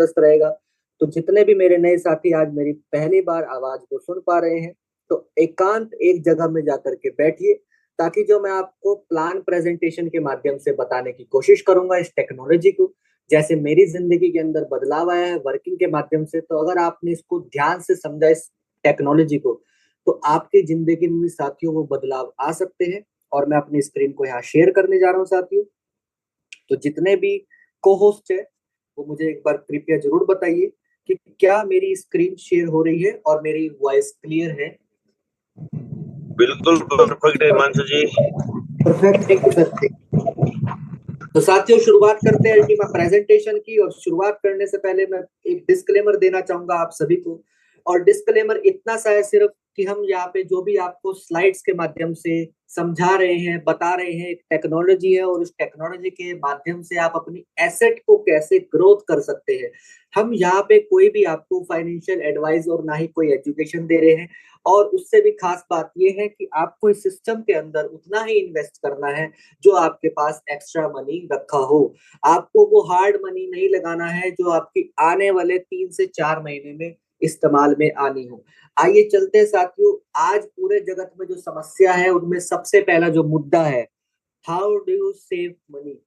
जबरदस्त रहेगा। तो जितने भी मेरे नए साथी आज मेरी पहली बार आवाज को सुन पा रहे हैं, तो एकांत एक जगह में जाकर के बैठिए, ताकि जो मैं आपको प्लान प्रेजेंटेशन के माध्यम से बताने की कोशिश करूंगा इस टेक्नोलॉजी को, जैसे मेरी जिंदगी के अंदर बदलाव आया है वर्किंग के माध्यम से, तो अगर आपने इसको ध्यान से समझा इस टेक्नोलॉजी को, तो आपकी जिंदगी में भी साथियों वो बदलाव आ सकते हैं। और मैं अपनी स्क्रीन को यहाँ शेयर करने जा रहा हूँ साथियों। तो जितने भी को होस्ट है वो मुझे एक बार कृपया जरूर बताइए कि क्या मेरी स्क्रीन शेयर हो रही है और मेरी वॉइस क्लियर है। बिल्कुल परफेक्ट है Himanshu ji. Perfect, thank you sir. तो साथियों शुरुआत करते हैं अल्टीमा प्रेजेंटेशन की। और शुरुआत करने से पहले मैं एक डिस्क्लेमर देना चाहूंगा आप सभी को। और डिस्क्लेमर इतना सा है सिर्फ कि हम यहाँ पे जो भी आपको स्लाइड्स के माध्यम से समझा रहे हैं, बता रहे हैं, एक टेक्नोलॉजी है और उस टेक्नोलॉजी के माध्यम से आप अपनी एसेट को कैसे ग्रोथ कर सकते हैं। हम यहाँ पे कोई भी आपको फाइनेंशियल एडवाइस और ना ही कोई एजुकेशन दे रहे हैं। और उससे भी खास बात यह है कि आपको इस सिस्टम के अंदर उतना ही इन्वेस्ट करना है जो आपके पास एक्स्ट्रा मनी रखा हो। आपको वो हार्ड मनी नहीं लगाना है जो आपकी आने वाले 3 से 4 महीने में इस्तेमाल में आनी हो। आइए चलते हैं साथियों। आज पूरे जगत में जो समस्या है उनमें सबसे पहला जो मुद्दा है, how do you save money,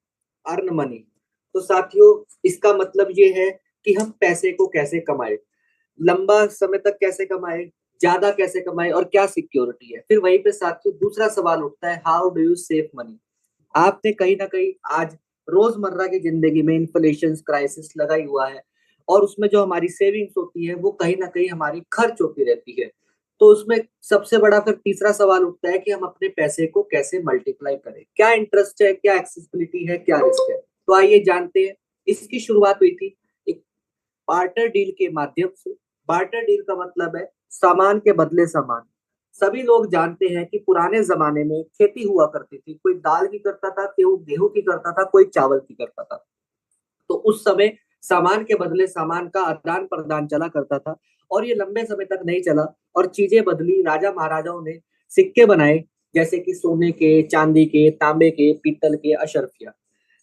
earn money. तो साथियों इसका मतलब ये है कि हम पैसे को कैसे कमाए, लंबा समय तक कैसे कमाए, ज्यादा कैसे कमाए और क्या सिक्योरिटी है। फिर वहीं पे साथियों दूसरा सवाल उठता है, how do you save money. आपने कहीं ना कहीं आज रोजमर्रा की जिंदगी में इन्फ्लेशन क्राइसिस लगा ही हुआ है, और उसमें जो हमारी सेविंग्स होती है वो कहीं ना कहीं हमारी खर्च होती रहती है। तो उसमें सबसे बड़ा फिर तीसरा सवाल उठता है कि हम अपने पैसे को कैसे मल्टीप्लाई करें, क्या इंटरेस्ट है, क्या एक्सेसिबिलिटी है, क्या रिस्क है। तो आइए जानते हैं। इसकी शुरुआत हुई थी एक बार्टर डील के माध्यम से। बार्टर डील का मतलब है सामान के बदले सामान। सभी लोग जानते हैं कि पुराने जमाने में खेती हुआ करती थी, कोई दाल की करता था, कोई गेहूं की करता था, कोई चावल की करता था। तो उस समय सामान के बदले सामान का आदान प्रदान चला करता था, और ये लंबे समय तक नहीं चला और चीजें बदली। राजा महाराजाओं ने सिक्के बनाए, जैसे कि सोने के, चांदी के, तांबे के, पीतल के, अशर्फिया।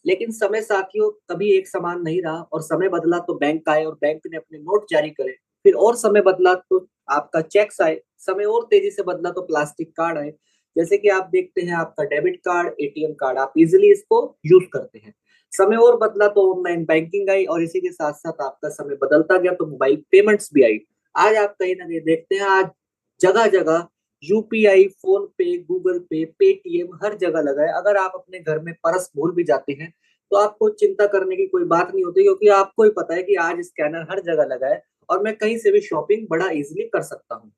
लेकिन समय साथियों कभी एक समान नहीं रहा, और समय बदला तो बैंक आए और बैंक ने अपने नोट जारी करे। फिर और समय बदला तो आपका चेक्स आए। समय और तेजी से बदला तो प्लास्टिक कार्ड आए। जैसे कि आप देखते हैं आपका डेबिट कार्ड, एटीएम कार्ड, आप इजिली इसको यूज करते हैं। समय और बदला तो ऑनलाइन बैंकिंग आई, और इसी के साथ साथ आपका समय बदलता गया तो मोबाइल पेमेंट्स भी आई। आज आप कहीं ना कहीं देखते हैं आज जगह जगह यूपीआई, फोन पे, गूगल पे, पेटीएम हर जगह लगा है। अगर आप अपने घर में पर्स भूल भी जाते हैं तो आपको चिंता करने की कोई बात नहीं होती, क्योंकि आपको ही पता है कि आज स्कैनर हर जगह लगा है और मैं कहीं से भी शॉपिंग बड़ा इजीली कर सकता हूँ।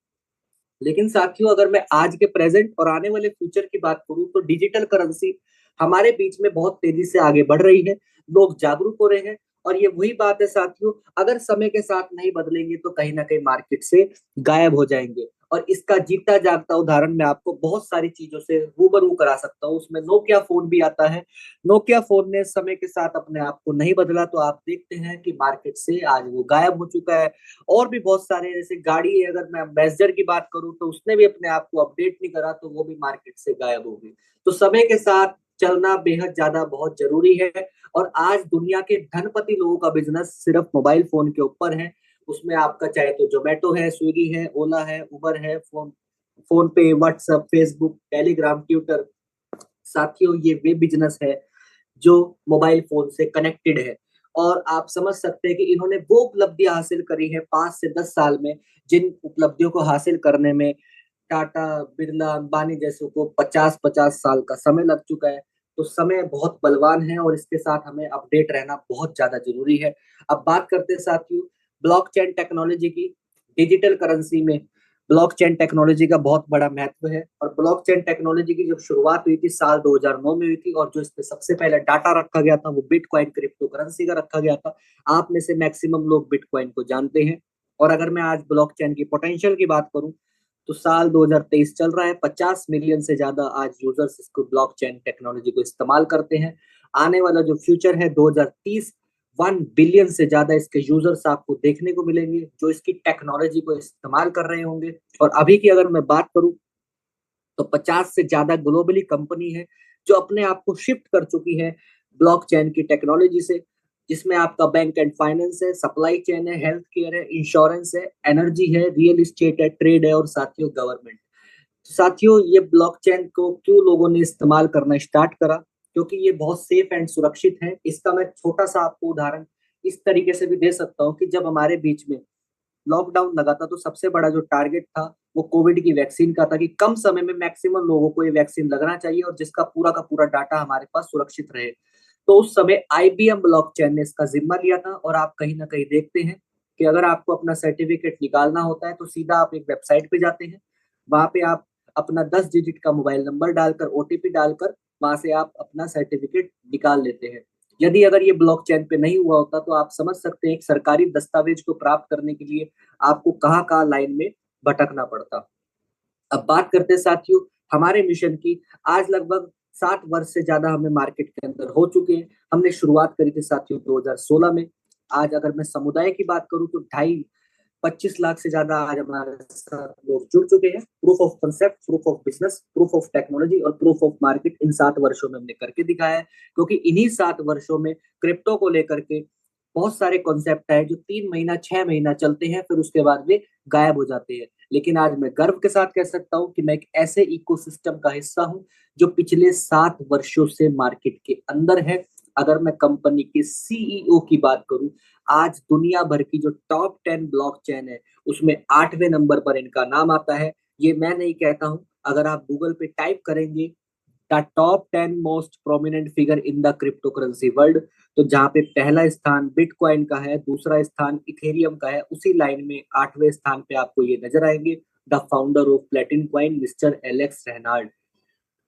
लेकिन साथियों अगर मैं आज के प्रेजेंट और आने वाले फ्यूचर की बात करूं, तो डिजिटल करेंसी हमारे बीच में बहुत तेजी से आगे बढ़ रही है। लोग जागरूक हो रहे हैं। और ये वही बात है साथियों, अगर समय के साथ नहीं बदलेंगे तो कहीं ना कहीं मार्केट से गायब हो जाएंगे। और इसका जीता जागता उदाहरण मैं आपको बहुत सारी चीजों से रूबरू करा सकता हूँ। उसमें नोकिया फोन भी आता है। नोकिया फोन ने समय के साथ अपने आप को नहीं बदला, तो आप देखते हैं कि मार्केट से आज वो गायब हो चुका है। और भी बहुत सारे, जैसे गाड़ी है, अगर मैं एम्बेसडर की बात करूं तो उसने भी अपने आप को अपडेट नहीं करा, तो वो भी मार्केट से गायब हो गई। तो समय के साथ चलना बेहद ज्यादा बहुत जरूरी है। और आज दुनिया के धनपति लोगों का बिजनेस सिर्फ मोबाइल फोन के ऊपर है। उसमें आपका चाहे तो जोमेटो है, स्विगी है, ओला है, उबर है, फोन पे, व्हाट्सएप, फेसबुक, टेलीग्राम, ट्विटर। साथियों ये वे बिजनेस है जो मोबाइल फोन से कनेक्टेड है। और आप समझ सकते हैं कि इन्होंने वो उपलब्धियां हासिल करी है 5 से 10 साल में, जिन उपलब्धियों को हासिल करने में टाटा, बिरला, अंबानी जैसों को 50-50 साल का समय लग चुका है। तो समय बहुत बलवान है और इसके साथ हमें अपडेट रहना बहुत ज्यादा जरूरी है। अब बात करते हैं साथियों ब्लॉकचेन टेक्नोलॉजी की। डिजिटल करेंसी में ब्लॉकचेन टेक्नोलॉजी का बहुत बड़ा महत्व है। और ब्लॉकचेन टेक्नोलॉजी की जब शुरुआत हुई थी साल 2009 में हुई थी, और जो इस पे सबसे पहले डाटा रखा गया था वो बिटकॉइन क्रिप्टो करेंसी का रखा गया था। आप में से मैक्सिमम लोग बिटकॉइन को जानते हैं। और अगर मैं आज ब्लॉकचेन की पोटेंशियल की बात करूं, तो साल 2023 चल रहा है, 50 मिलियन से ज्यादा आज यूजर्स इसको ब्लॉकचेन टेक्नोलॉजी को इस्तेमाल करते हैं। आने वाला जो फ्यूचर है 2030, 1 बिलियन से ज्यादा इसके यूजर्स आपको देखने को मिलेंगे जो इसकी टेक्नोलॉजी को इस्तेमाल कर रहे होंगे। और अभी की अगर मैं बात करूं, तो 50 से ज्यादा ग्लोबली कंपनी है जो अपने आप को शिफ्ट कर चुकी है ब्लॉकचेन की टेक्नोलॉजी से। जिसमें आपका बैंक एंड फाइनेंस है, सप्लाई चेन है, हेल्थ केयर है, इंश्योरेंस है, एनर्जी है, रियल इस्टेट है, ट्रेड है और साथियों गवर्नमेंट। साथियों ये ब्लॉकचेन को क्यों लोगों ने इस्तेमाल करना स्टार्ट करा? क्योंकि ये बहुत सेफ एंड सुरक्षित है। इसका मैं छोटा सा आपको उदाहरण इस तरीके से भी दे सकता हूँ कि जब हमारे बीच में लॉकडाउन लगा था तो सबसे बड़ा जो टारगेट था वो कोविड की वैक्सीन का था कि कम समय में मैक्सिमम लोगों को ये वैक्सीन लगना चाहिए और जिसका पूरा का पूरा डाटा हमारे पास सुरक्षित रहे। तो उस समय आईबीएम ब्लॉकचेन ने इसका जिम्मा लिया था और आप कहीं ना कहीं देखते हैं कि अगर आपको अपना सर्टिफिकेट निकालना होता है तो सीधा आप एक वेबसाइट पे जाते हैं। वहां पे आप अपना 10 डिजिट का मोबाइल नंबर डालकर ओटीपी डालकर वहां से आप अपना सर्टिफिकेट निकाल लेते हैं। यदि अगर ये ब्लॉकचेन पे नहीं हुआ होता तो आप समझ सकते हैं एक सरकारी दस्तावेज को प्राप्त करने के लिए आपको कहाँ-कहाँ लाइन में भटकना पड़ता। अब बात करते हैं साथियों हमारे मिशन की। आज लगभग 7 वर्ष से ज्यादा हमें मार्केट के अंदर हो चुके हैं। हमने शुरुआत करी थी साथियों 2016 में। आज अगर मैं समुदाय की बात करूं तो 25 लाख से ज्यादा आज हमारे साथ लोग जुड़ चुके हैं। Proof of concept, proof of business, proof of technology और प्रूफ ऑफ मार्केट इन 7 वर्षों में हमने करके दिखाया है। क्योंकि इन्हीं 7 वर्षों में क्रिप्टो को लेकर के बहुत सारे कॉन्सेप्ट है जो 3 महीना 6 महीना चलते हैं फिर उसके बाद वे गायब हो जाते हैं। लेकिन आज मैं गर्व के साथ कह सकता हूँ कि मैं एक ऐसे इकोसिस्टम का हिस्सा हूँ जो पिछले 7 वर्षों से मार्केट के अंदर है। अगर मैं कंपनी के सीईओ की बात करूं, आज दुनिया भर की जो टॉप 10 ब्लॉकचेन है उसमें 8वें नंबर पर इनका नाम आता है। ये मैं नहीं कहता हूं, अगर आप गूगल पे टाइप करेंगे the top 10 most prominent figure in the crypto currency world, तो जहां पे पहला स्थान बिटकॉइन का है, दूसरा स्थान इथेरियम का है, उसी लाइन में 8वें स्थान पे आपको ये नजर आएंगे the founder of प्लेटिन coin mister Alex Reginald.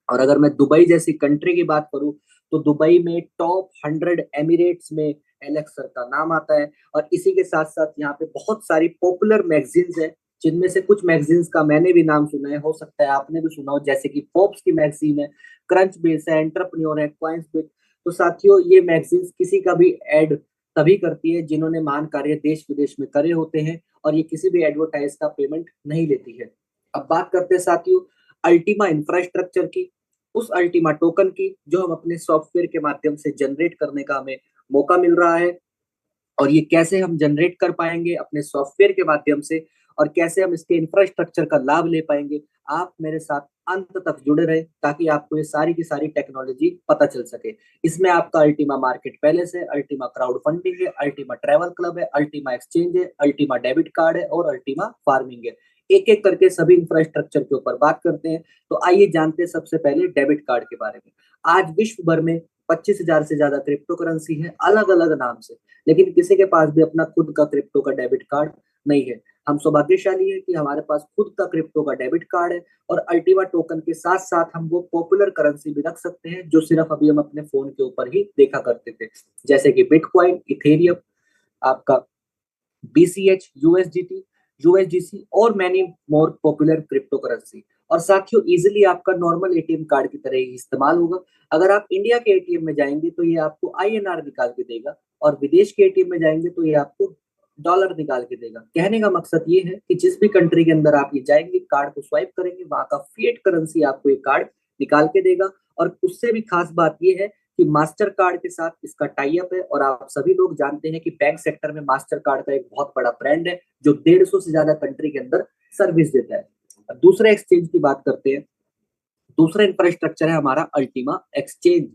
और अगर मैं दुबई जैसी कंट्री की बात करूं तो दुबई में टॉप 100 एमिरेट्स में एलेक्स सर का नाम आता है। और इसी के साथ साथ यहाँ पे बहुत सारी पॉपुलर मैगजीन्स है जिनमें से कुछ मैगजीन्स का मैंने भी नाम सुना है, हो सकता है आपने भी सुना हो, जैसे कि फोर्ब्स की मैगजीन है, क्रंच बेस है, एंटरप्रेन्योर है, क्वाइंस बिट। तो साथियों ये मैगजीन्स किसी का भी एड तभी करती है जिन्होंने महान कार्य देश विदेश में करे होते हैं और ये किसी भी एडवर्टाइज का पेमेंट नहीं लेती है। अब बात करते हैं साथियों अल्टीमा इंफ्रास्ट्रक्चर की, उस अल्टीमा टोकन की जो हम अपने सॉफ्टवेयर के माध्यम से जनरेट करने का हमें मौका मिल रहा है। और ये कैसे हम जनरेट कर पाएंगे अपने सॉफ्टवेयर के माध्यम से और कैसे हम इसके इंफ्रास्ट्रक्चर का लाभ ले पाएंगे, आप मेरे साथ अंत तक जुड़े रहे ताकि आपको ये सारी की सारी टेक्नोलॉजी पता चल सके। इसमें आपका अल्टीमा मार्केट पैलेस है, अल्टीमा क्राउड फंडिंग है, अल्टीमा ट्रैवल क्लब है, अल्टीमा एक्सचेंज है, अल्टीमा डेबिट कार्ड है और अल्टीमा फार्मिंग है। एक एक करके सभी इंफ्रास्ट्रक्चर के ऊपर बात करते हैं। तो आइए जानते हैं सबसे पहले डेबिट कार्ड के बारे में। आज विश्व भर में 25,000 से ज्यादा क्रिप्टो करेंसी है अलग अलग नाम से, लेकिन किसी के पास भी अपना खुद का क्रिप्टो का डेबिट कार्ड नहीं है। हम सौभाग्यशाली है कि हमारे पास खुद का क्रिप्टो का डेबिट कार्ड है और अल्टीमा टोकन के साथ साथ हम वो पॉपुलर करेंसी भी रख सकते हैं जो सिर्फ अभी हम अपने फोन के ऊपर ही देखा करते थे, जैसे कि बिटकॉइन, इथेरियम, आपका बीसीएच, यूएसडीटी, यूएसडीसी और many more popular crypto currency. और साथियों इजिली आपका नॉर्मल एटीएम कार्ड की तरह ही इस्तेमाल होगा। अगर आप इंडिया के एटीएम में जाएंगे तो ये आपको आईएनआर निकाल के देगा और विदेश के एटीएम में जाएंगे तो ये आपको डॉलर निकाल के देगा। कहने का मकसद ये है कि जिस भी कंट्री के अंदर आप ये जाएंगे, कार्ड को स्वाइप करेंगे, वहां का फिएट करेंसी आपको ये कार्ड निकाल के देगा। और उससे भी खास बात ये है कि मास्टर कार्ड के साथ इसका टाई अप है और आप सभी लोग जानते हैं कि बैंक सेक्टर में मास्टर कार्ड का एक बहुत बड़ा ब्रांड है जो 150 से ज्यादा कंट्री के अंदर सर्विस देता है। अब दूसरे एक्सचेंज की बात करते हैं। दूसरा इंफ्रास्ट्रक्चर है हमारा अल्टीमा एक्सचेंज।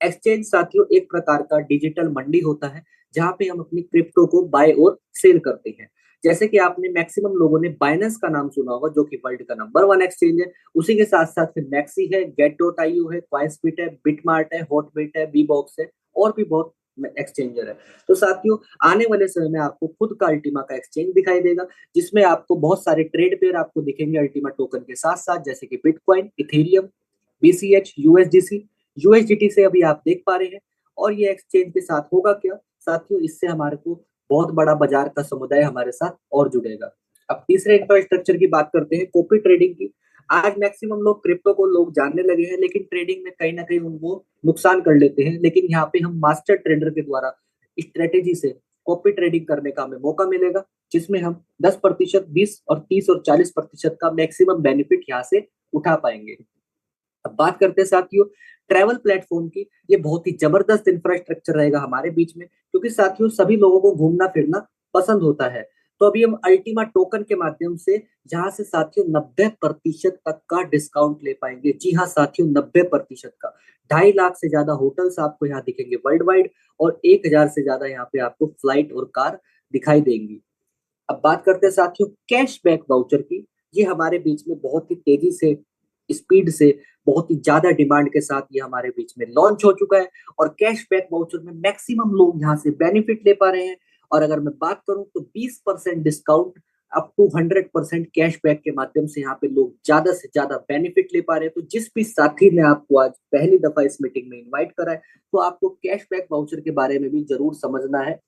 एक्सचेंज साथियों एक प्रकार का डिजिटल मंडी होता है जहां पे हम अपनी क्रिप्टो को बाय और सेल करते हैं। जैसे कि आपने मैक्सिमम लोगों ने बाइनेंस का नाम सुना होगा जो कि वर्ल्ड का नंबर 1 एक्सचेंज है। उसी के साथ साथ फिर मैक्सी है, गेट डॉट आईओ है, क्वाइसबिट है, बिटमार्ट है, हॉटबिट है, बीबॉक्स है और भी बहुत एक्सचेंजर है। तो साथियों आने वाले समय में आपको खुद का अल्टीमा का एक्सचेंज दिखाई देगा जिसमें आपको बहुत सारे ट्रेड पेयर आपको दिखेंगे अल्टीमा टोकन के साथ साथ, जैसे कि bitcoin, Ethereum, BCH, USDC, USDT से अभी आप देख पा रहे हैं। और ये एक्सचेंज के साथ होगा क्या साथियों, इससे हमारे को बहुत बड़ा बाजार का समुदाय हमारे साथ और जुड़ेगा। अब तीसरे इंफ्रास्ट्रक्चर की बात करते हैं, कॉपी ट्रेडिंग की। आज मैक्सिमम लोग क्रिप्टो को लोग जानने लगे हैं लेकिन ट्रेडिंग में कहीं ना कहीं उनको नुकसान कर लेते हैं। लेकिन यहाँ पे हम मास्टर ट्रेडर के द्वारा स्ट्रेटेजी से कॉपी ट्रेडिंग करने का हमें मौका मिलेगा जिसमें हम 10%, 20 और 30 और 40% का मैक्सिमम बेनिफिट यहाँ से उठा पाएंगे। अब बात करते हैं साथियों ट्रैवल प्लेटफॉर्म की। ये बहुत ही जबरदस्त इंफ्रास्ट्रक्चर रहेगा हमारे बीच में, क्योंकि साथियों सभी लोगों को घूमना फिरना पसंद होता है। तो अभी हम अल्टीमा टोकन के माध्यम से जहां से साथियों 90% तक का डिस्काउंट ले पाएंगे। जी हाँ साथियों, 90% का। 2.5 लाख से ज्यादा होटल्स आपको यहाँ दिखेंगे वर्ल्ड वाइड, और 1,000 से ज्यादा यहाँ पे आपको फ्लाइट और कार दिखाई देंगी। अब बात करते हैं साथियों कैशबैक वाउचर की। ये हमारे बीच में बहुत ही तेजी से, स्पीड से, बहुत ही ज्यादा डिमांड के साथ ये हमारे बीच में लॉन्च हो चुका है। और कैशबैक वाउचर में मैक्सिमम लोग यहाँ से बेनिफिट ले पा रहे हैं। और अगर मैं बात करूं तो 20% डिस्काउंट अप टू 100% कैशबैक के माध्यम से यहाँ पे लोग ज्यादा से ज्यादा बेनिफिट ले पा रहे हैं। तो जिस भी साथी ने आपको आज पहली दफा इस मीटिंग में इन्वाइट करा है, तो आपको कैशबैक वाउचर के बारे में भी जरूर समझना है।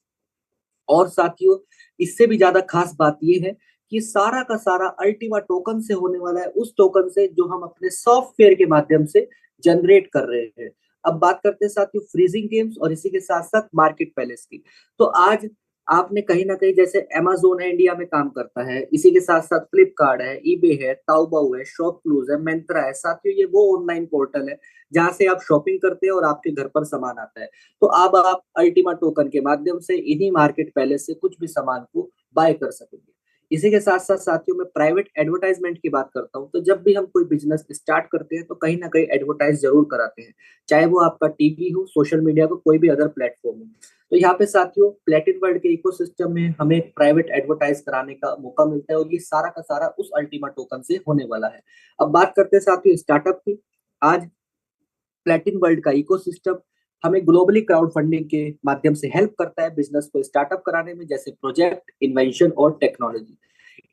और साथियों इससे भी ज्यादा खास बात यह है कि सारा का सारा अल्टीमा टोकन से होने वाला है, उस टोकन से जो हम अपने सॉफ्टवेयर के माध्यम से जनरेट कर रहे हैं। अब बात करते हैं साथियों फ्रीजिंग गेम्स और इसी के साथ साथ मार्केट पैलेस की। तो आज आपने कहीं ना कहीं, जैसे अमेजोन है इंडिया में काम करता है, इसी के साथ साथ फ्लिपकार्ट है, ईबे है, ताओबाओ है, शॉपक्लूज है, मिंत्रा है। साथियों ये वो ऑनलाइन पोर्टल है जहां से आप शॉपिंग करते हैं और आपके घर पर सामान आता है। तो अब आप अल्टीमा टोकन के माध्यम से इन्हीं मार्केट पैलेस से कुछ भी सामान को बाय कर सकेंगे। इसी के साथ साथ साथियों में प्राइवेट एडवर्टाइजमेंट की बात करता हूँ। तो जब भी हम कोई बिजनेस स्टार्ट करते हैं तो कहीं ना कहीं एडवर्टाइज जरूर कराते हैं, चाहे वो आपका टीवी हो, सोशल मीडिया को, कोई भी अदर प्लेटफॉर्म हो। तो यहाँ पे साथियों प्लेटिन वर्ल्ड के इकोसिस्टम में हमें प्राइवेट एडवर्टाइज कराने का मौका मिलता है, और ये सारा का सारा उस अल्टीमा टोकन से होने वाला है। अब बात करते हैं साथियों स्टार्टअप की। आज प्लेटिन वर्ल्ड का इकोसिस्टम हमें ग्लोबली क्राउड फंडिंग के माध्यम से हेल्प करता है बिजनेस को स्टार्टअप कराने में, जैसे प्रोजेक्ट, इन्वेंशन और टेक्नोलॉजी।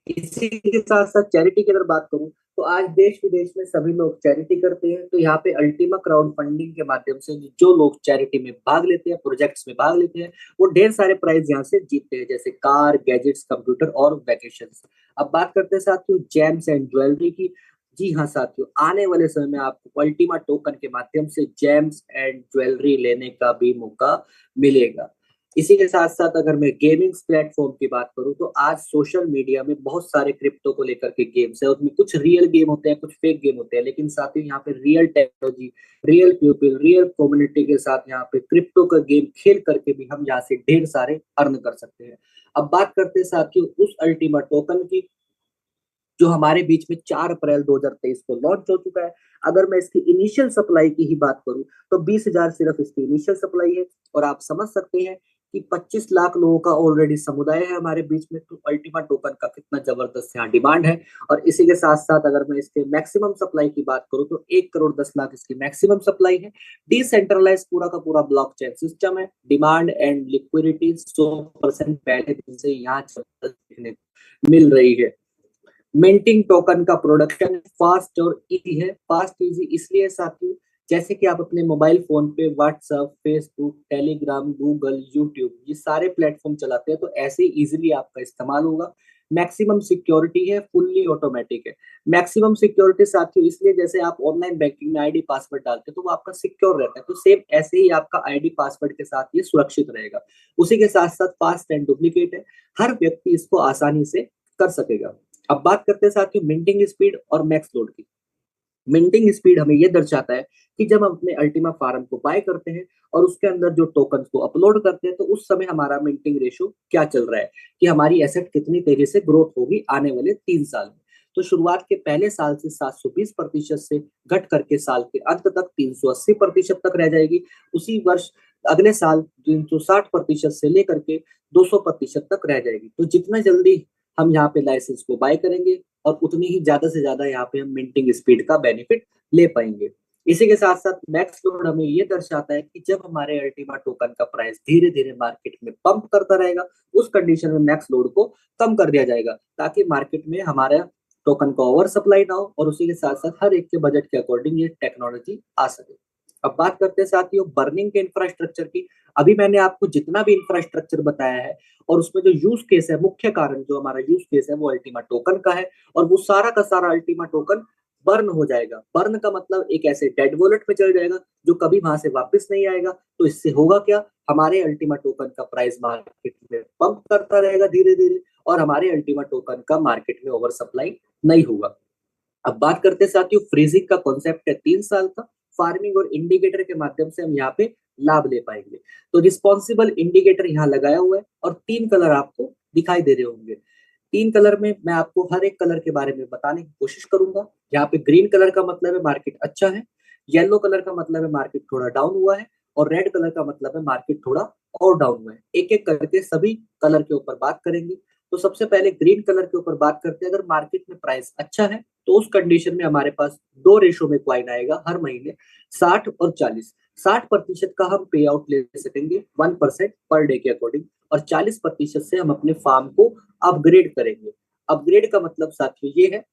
इसी के साथ साथ चैरिटी की अगर बात करूं तो आज देश विदेश में सभी लोग चैरिटी करते हैं। तो यहाँ पे अल्टीमा क्राउड फंडिंग के माध्यम से जो लोग चैरिटी में भाग लेते हैं, प्रोजेक्ट्स में भाग लेते हैं, वो ढेर सारे प्राइज यहाँ से जीतते हैं, जैसे कार, गैजेट्स, कंप्यूटर और वैकेशंस। अब बात करते हैं साथियों जेम्स एंड ज्वेलरी की। जी हाँ साथियों, आने वाले समय में आपको अल्टीमा टोकन के माध्यम से जेम्स एंड ज्वेलरी लेने का भी मौका मिलेगा। इसी के साथ साथ अगर मैं गेमिंग प्लेटफॉर्म की बात करूं तो आज सोशल मीडिया में बहुत सारे क्रिप्टो को लेकर के गेम्स है। उसमें कुछ रियल गेम होते हैं, कुछ फेक गेम होते हैं, लेकिन साथ ही यहाँ पे real technology, real people, real community के साथ यहाँ पे क्रिप्टो का गेम खेल करके भी हम यहाँ से ढेर सारे अर्न कर सकते हैं। अब बात करते हैं साथियों उस अल्टीमा टोकन की जो हमारे बीच में 4 अप्रैल 2023 को लॉन्च हो चुका है। अगर मैं इसकी इनिशियल सप्लाई की ही बात करूं तो 20,000 सिर्फ इसकी इनिशियल सप्लाई है। और आप समझ सकते हैं कि 25 लाख लोगों का ऑलरेडी समुदाय है हमारे बीच में, तो अल्टीमा टोकन का कितना जबरदस्त यहाँ डिमांड है। और इसी के साथ साथ अगर मैं इसके मैक्सिमम सप्लाई की बात करूं तो 1,10,00,000 इसकी मैक्सिमम सप्लाई है। डिसेंट्रलाइज पूरा का पूरा ब्लॉकचेन सिस्टम है। डिमांड एंड लिक्विडिटी 100% पहले दिन से यहाँ देखने मिल रही है। मिंटिंग टोकन का प्रोडक्शन फास्ट और इजी है। फास्ट इजी इसलिए साथियों, जैसे कि आप अपने मोबाइल फोन पे WhatsApp, Facebook, Telegram, Google, YouTube, ये सारे प्लेटफॉर्म चलाते हैं, तो ऐसे इजीली आपका इस्तेमाल होगा। मैक्सिमम सिक्योरिटी है, फुल्ली ऑटोमेटिक है। मैक्सिमम सिक्योरिटी साथियों इसलिए, जैसे आप ऑनलाइन बैंकिंग में आईडी पासवर्ड डालते हैं तो वो आपका सिक्योर रहता है, तो सेम ऐसे ही आपका आईडी पासवर्ड के साथ ये सुरक्षित रहेगा। उसी के साथ साथ फास्ट एंड डुप्लीकेट है, हर व्यक्ति इसको आसानी से कर सकेगा। अब बात करते हैं साथियों मिंटिंग स्पीड और मैक्स लोड की। मिंटिंग स्पीड हमें यह दर्शाता है कि जब हम अपने अल्टीमा फार्म को बाय करते हैं और उसके अंदर जो टोकन को अपलोड करते हैं, तो उस समय हमारा मिंटिंग रेशियो क्या चल रहा है, कि हमारी एसेट कितनी तेजी से ग्रोथ होगी आने वाले 3 साल में। तो शुरुआत के पहले साल से 720% से घट करके साल के अंत तक 380% तक रह जाएगी। उसी वर्ष अगले साल 360% से लेकर के 200% तक रह जाएगी। तो जितना जल्दी हम यहाँ पे लाइसेंस को बाय करेंगे और उतनी ही ज्यादा से ज्यादा यहाँ पे हम मिंटिंग स्पीड का बेनिफिट ले पाएंगे। इसी के साथ साथ मैक्स लोड हमें ये दर्शाता है कि जब हमारे अल्टीमा टोकन का प्राइस धीरे धीरे मार्केट में पंप करता रहेगा, उस कंडीशन में मैक्स लोड को कम कर दिया जाएगा, ताकि मार्केट में हमारा टोकन का ओवर सप्लाई ना हो और उसी के साथ साथ हर एक के बजट के अकॉर्डिंग ये टेक्नोलॉजी आ सके। अब बात करते हैं साथियों बर्निंग के इंफ्रास्ट्रक्चर की। अभी मैंने आपको जितना भी इंफ्रास्ट्रक्चर बताया है और उसमें जो यूज केस है, मुख्य कारण जो हमारा यूज केस है वो अल्टीमा टोकन का है, और वो सारा का सारा अल्टीमा टोकन बर्न हो जाएगा। बर्न का मतलब एक ऐसे डेड वॉलेट में चल जाएगा जो कभी वहां से वापस नहीं आएगा। तो इससे होगा क्या, हमारे अल्टीमा टोकन का प्राइस मार्केट में पंप करता रहेगा धीरे धीरे, और हमारे अल्टीमा टोकन का मार्केट में ओवर सप्लाई नहीं होगा। अब बात करते हैं साथियों, फ्रीजिंग का कॉन्सेप्ट है 3 साल का। फार्मिंग और इंडिकेटर के माध्यम से हम यहाँ पे लाभ ले पाएंगे। तो रिस्पॉन्सिबल इंडिकेटर यहाँ लगाया हुआ है और 3 कलर आपको दिखाई दे रहे होंगे। 3 कलर में मैं आपको हर एक कलर के बारे में बताने की कोशिश करूंगा। यहाँ पे ग्रीन कलर का मतलब है मार्केट अच्छा है, येलो कलर का मतलब है मार्केट थोड़ा डाउन हुआ है, और रेड कलर का मतलब है मार्केट थोड़ा और डाउन हुआ है। एक एक करके सभी कलर के ऊपर बात करेंगे। तो सबसे पहले ग्रीन कलर के ऊपर बात करते हैं। अगर मार्केट में प्राइस अच्छा है तो उस कंडीशन में हमारे पास 2 रेशो में क्वाइन आएगा हर महीने, 60 और 40। 60% का हम पे आउट ले सकेंगे 1% पर डे के अकॉर्डिंग, और 40% से हम अपने फार्म को अपग्रेड करेंगे। अपग्रेड का मतलब साथियों ये है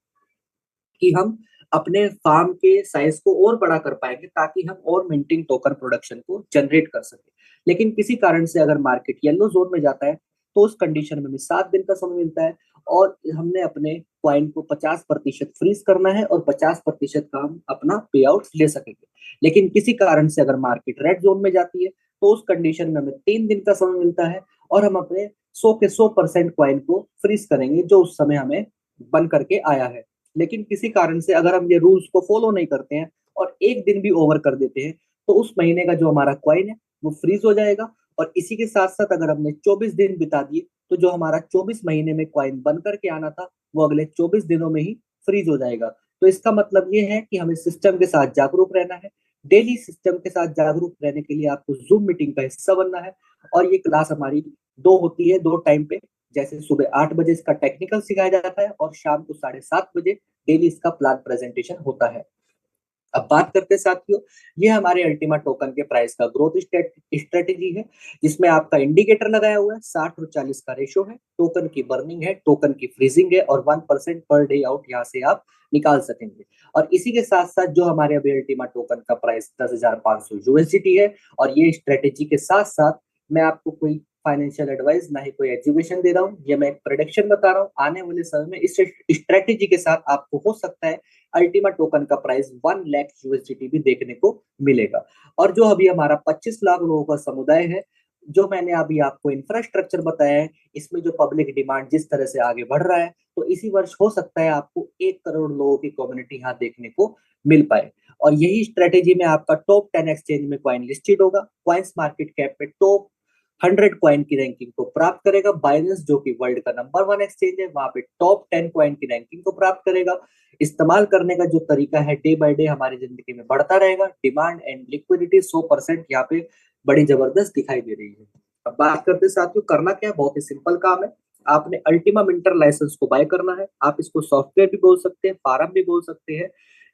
कि हम अपने फार्म के साइज को और बड़ा कर पाएंगे ताकि हम और मिंटिंग टोकन प्रोडक्शन को जनरेट कर सके। लेकिन किसी कारण से अगर मार्केट येलो जोन में जाता है तो उस कंडीशन में हमें 7 दिन का समय मिलता है, और हमने अपने क्वाइन को 50% फ्रीज करना है और 50% का हम अपना पे आउट ले सकेंगे। लेकिन किसी कारण से अगर मार्केट रेड जोन में जाती है तो उस कंडीशन में हमें 3 दिन का समय मिलता है, और हम अपने 100% क्वाइन को फ्रीज करेंगे जो उस समय हमें बन करके आया है। लेकिन किसी कारण से अगर हम ये रूल्स को फॉलो नहीं करते हैं और एक दिन भी ओवर कर देते हैं तो उस महीने का जो हमारा क्वाइन है वो फ्रीज हो जाएगा। और इसी के साथ साथ अगर हमने 24 दिन बिता दिए तो जो हमारा 24 महीने में क्वाइन बन करके आना था वो अगले 24 दिनों में ही फ्रीज हो जाएगा। तो इसका मतलब ये है कि हमें सिस्टम के साथ जागरूक रहना है। डेली सिस्टम के साथ जागरूक रहने के लिए आपको जूम मीटिंग का हिस्सा बनना है। और ये क्लास हमारी 2 होती है, 2 टाइम पे। जैसे सुबह 8 बजे इसका टेक्निकल सिखाया जाता है और शाम को 7:30 बजे डेली इसका प्लान प्रेजेंटेशन होता है। अब बात करते हैं साथियों, ये हमारे अल्टीमा टोकन के प्राइस का ग्रोथ स्ट्रेटेजी है, जिसमें आपका इंडिकेटर लगाया हुआ है, 60 और 40 का रेशो है, टोकन की बर्निंग है, टोकन की फ्रीजिंग है, और 1% पर डे आउट यहाँ से आप निकाल सकेंगे। और इसी के साथ साथ जो हमारे अभी अल्टीमा टोकन का प्राइस 10,500 यूएसडीटी है। और ये स्ट्रेटेजी के साथ साथ मैं आपको कोई फाइनेंशियल एडवाइस ना ही कोई एजुकेशन दे रहा हूँ, ये मैं एक प्रोडिक्शन बता रहा हूँ। आने वाले समय में इस स्ट्रेटेजी के साथ आपको हो सकता है अल्टीमा टोकन का प्राइस 1 लाख यूएसडीटी भी देखने को मिलेगा। और जो अभी हमारा 25 लाख लोगों का समुदाय है, जो मैंने अभी आपको इंफ्रास्ट्रक्चर बताया है, इसमें जो पब्लिक डिमांड जिस तरह से आगे बढ़ रहा है, तो इसी वर्ष हो सकता है आपको 1 करोड़ लोगों की कम्युनिटी यहाँ देखने को मिल पाए। और यही स्ट्रेटेजी में आपका टॉप 10 एक्सचेंज में क्वाइन लिस्टेड होगा। क्वाइंस मार्केट कैप में टॉप 100 क्वाइन की रैंकिंग को प्राप्त करेगा। बाइनेंस जो कि वर्ल्ड का नंबर 1 एक्सचेंज है, वहां पे टॉप 10 क्वाइन की रैंकिंग को प्राप्त करेगा। इस्तेमाल करने का जो तरीका है डे बाय डे हमारी जिंदगी में बढ़ता रहेगा। डिमांड एंड लिक्विडिटी 100% यहाँ पे बड़ी जबरदस्त दिखाई दे रही है। अब बात करते हैं साथियों, करना क्या है, बहुत ही सिंपल काम है। आपने अल्टीमा मिंटर लाइसेंस को बाय करना है। आप इसको सॉफ्टवेयर भी बोल सकते हैं, फार्म भी बोल सकते हैं,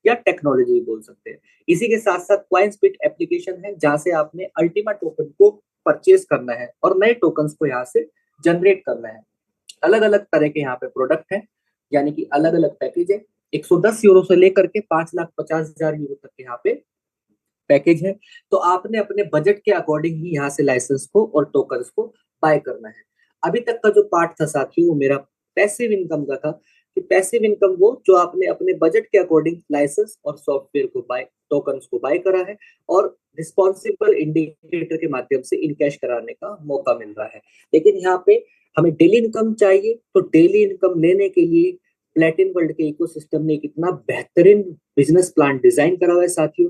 या टेक्नोलॉजी भी बोल सकते हैं। इसी के साथ साथ क्वाइंसबिट एप्लीकेशन है जहां से आपने अल्टीमा टोकन को परचेज करना है और नए टोकन्स को यहाँ से जनरेट करना है। अलग अलग तरह के यहाँ पे प्रोडक्ट हैं, यानी कि अलग अलग पैकेज है। 110 यूरो से लेकर के 5,50,000 यूरो तक के यहाँ पे पैकेज है। तो आपने अपने बजट के अकॉर्डिंग ही यहाँ से लाइसेंस को और टोकन्स को बाय करना है। अभी तक का जो पार्ट था साथियों वो मेरा पैसिव इनकम का था, कि पैसिव इनकम वो जो आपने अपने बजट के अकॉर्डिंग लाइसेंस और सॉफ्टवेयर को बाय, टोकन्स को बाय करा है, और रिस्पॉन्सिबल इंडिकेटर के माध्यम से इनकैश कराने का मौका मिल रहा है। लेकिन यहाँ पे हमें डेली इनकम चाहिए, तो डेली इनकम लेने के लिए प्लेटिन वर्ल्ड के इकोसिस्टम ने एक इतना बेहतरीन बिजनेस प्लान डिजाइन करा हुआ है साथियों,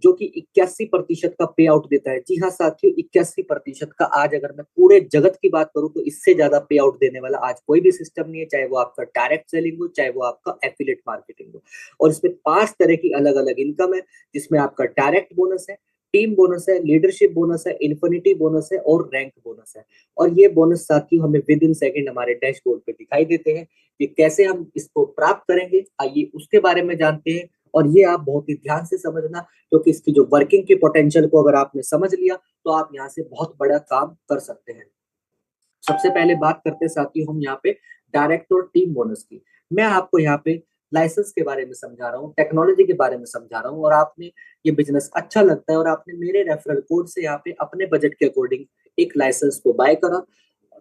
जो कि 81% का पे आउट देता है। जी हाँ साथियों, 81% का। आज अगर मैं पूरे जगत की बात करूं तो इससे ज्यादा पे आउट देने वाला आज कोई भी सिस्टम नहीं है, चाहे वो आपका डायरेक्ट सेलिंग हो, चाहे वो आपका एफिलिएट मार्केटिंग हो। और इसमें 5 तरह की अलग अलग इनकम है, जिसमें आपका डायरेक्ट बोनस है, टीम बोनस है, लीडरशिप बोनस है, इन्फिनिटी बोनस है, और रैंक बोनस है। और ये बोनस साथियों हमें विद इन सेकंड हमारे डैशबोर्ड पे दिखाई देते हैं। कि कैसे हम इसको प्राप्त करेंगे, आइए उसके बारे में जानते हैं। और ये आप बहुत ही ध्यान से समझना, क्योंकि इसकी जो वर्किंग की पोटेंशियल को अगर आपने समझ लिया तो आप यहाँ से बहुत बड़ा काम कर सकते हैं। सबसे पहले बात करते हैं साथियों हम यहाँ पे डायरेक्ट और टीम बोनस की। मैं आपको यहाँ पे लाइसेंस के बारे में समझा रहा हूँ, टेक्नोलॉजी के बारे में समझा रहा हूँ, और आपने ये बिजनेस अच्छा लगता है और आपने मेरे रेफरल कोड से यहाँ पे अपने बजट के अकॉर्डिंग एक लाइसेंस को बाय करा,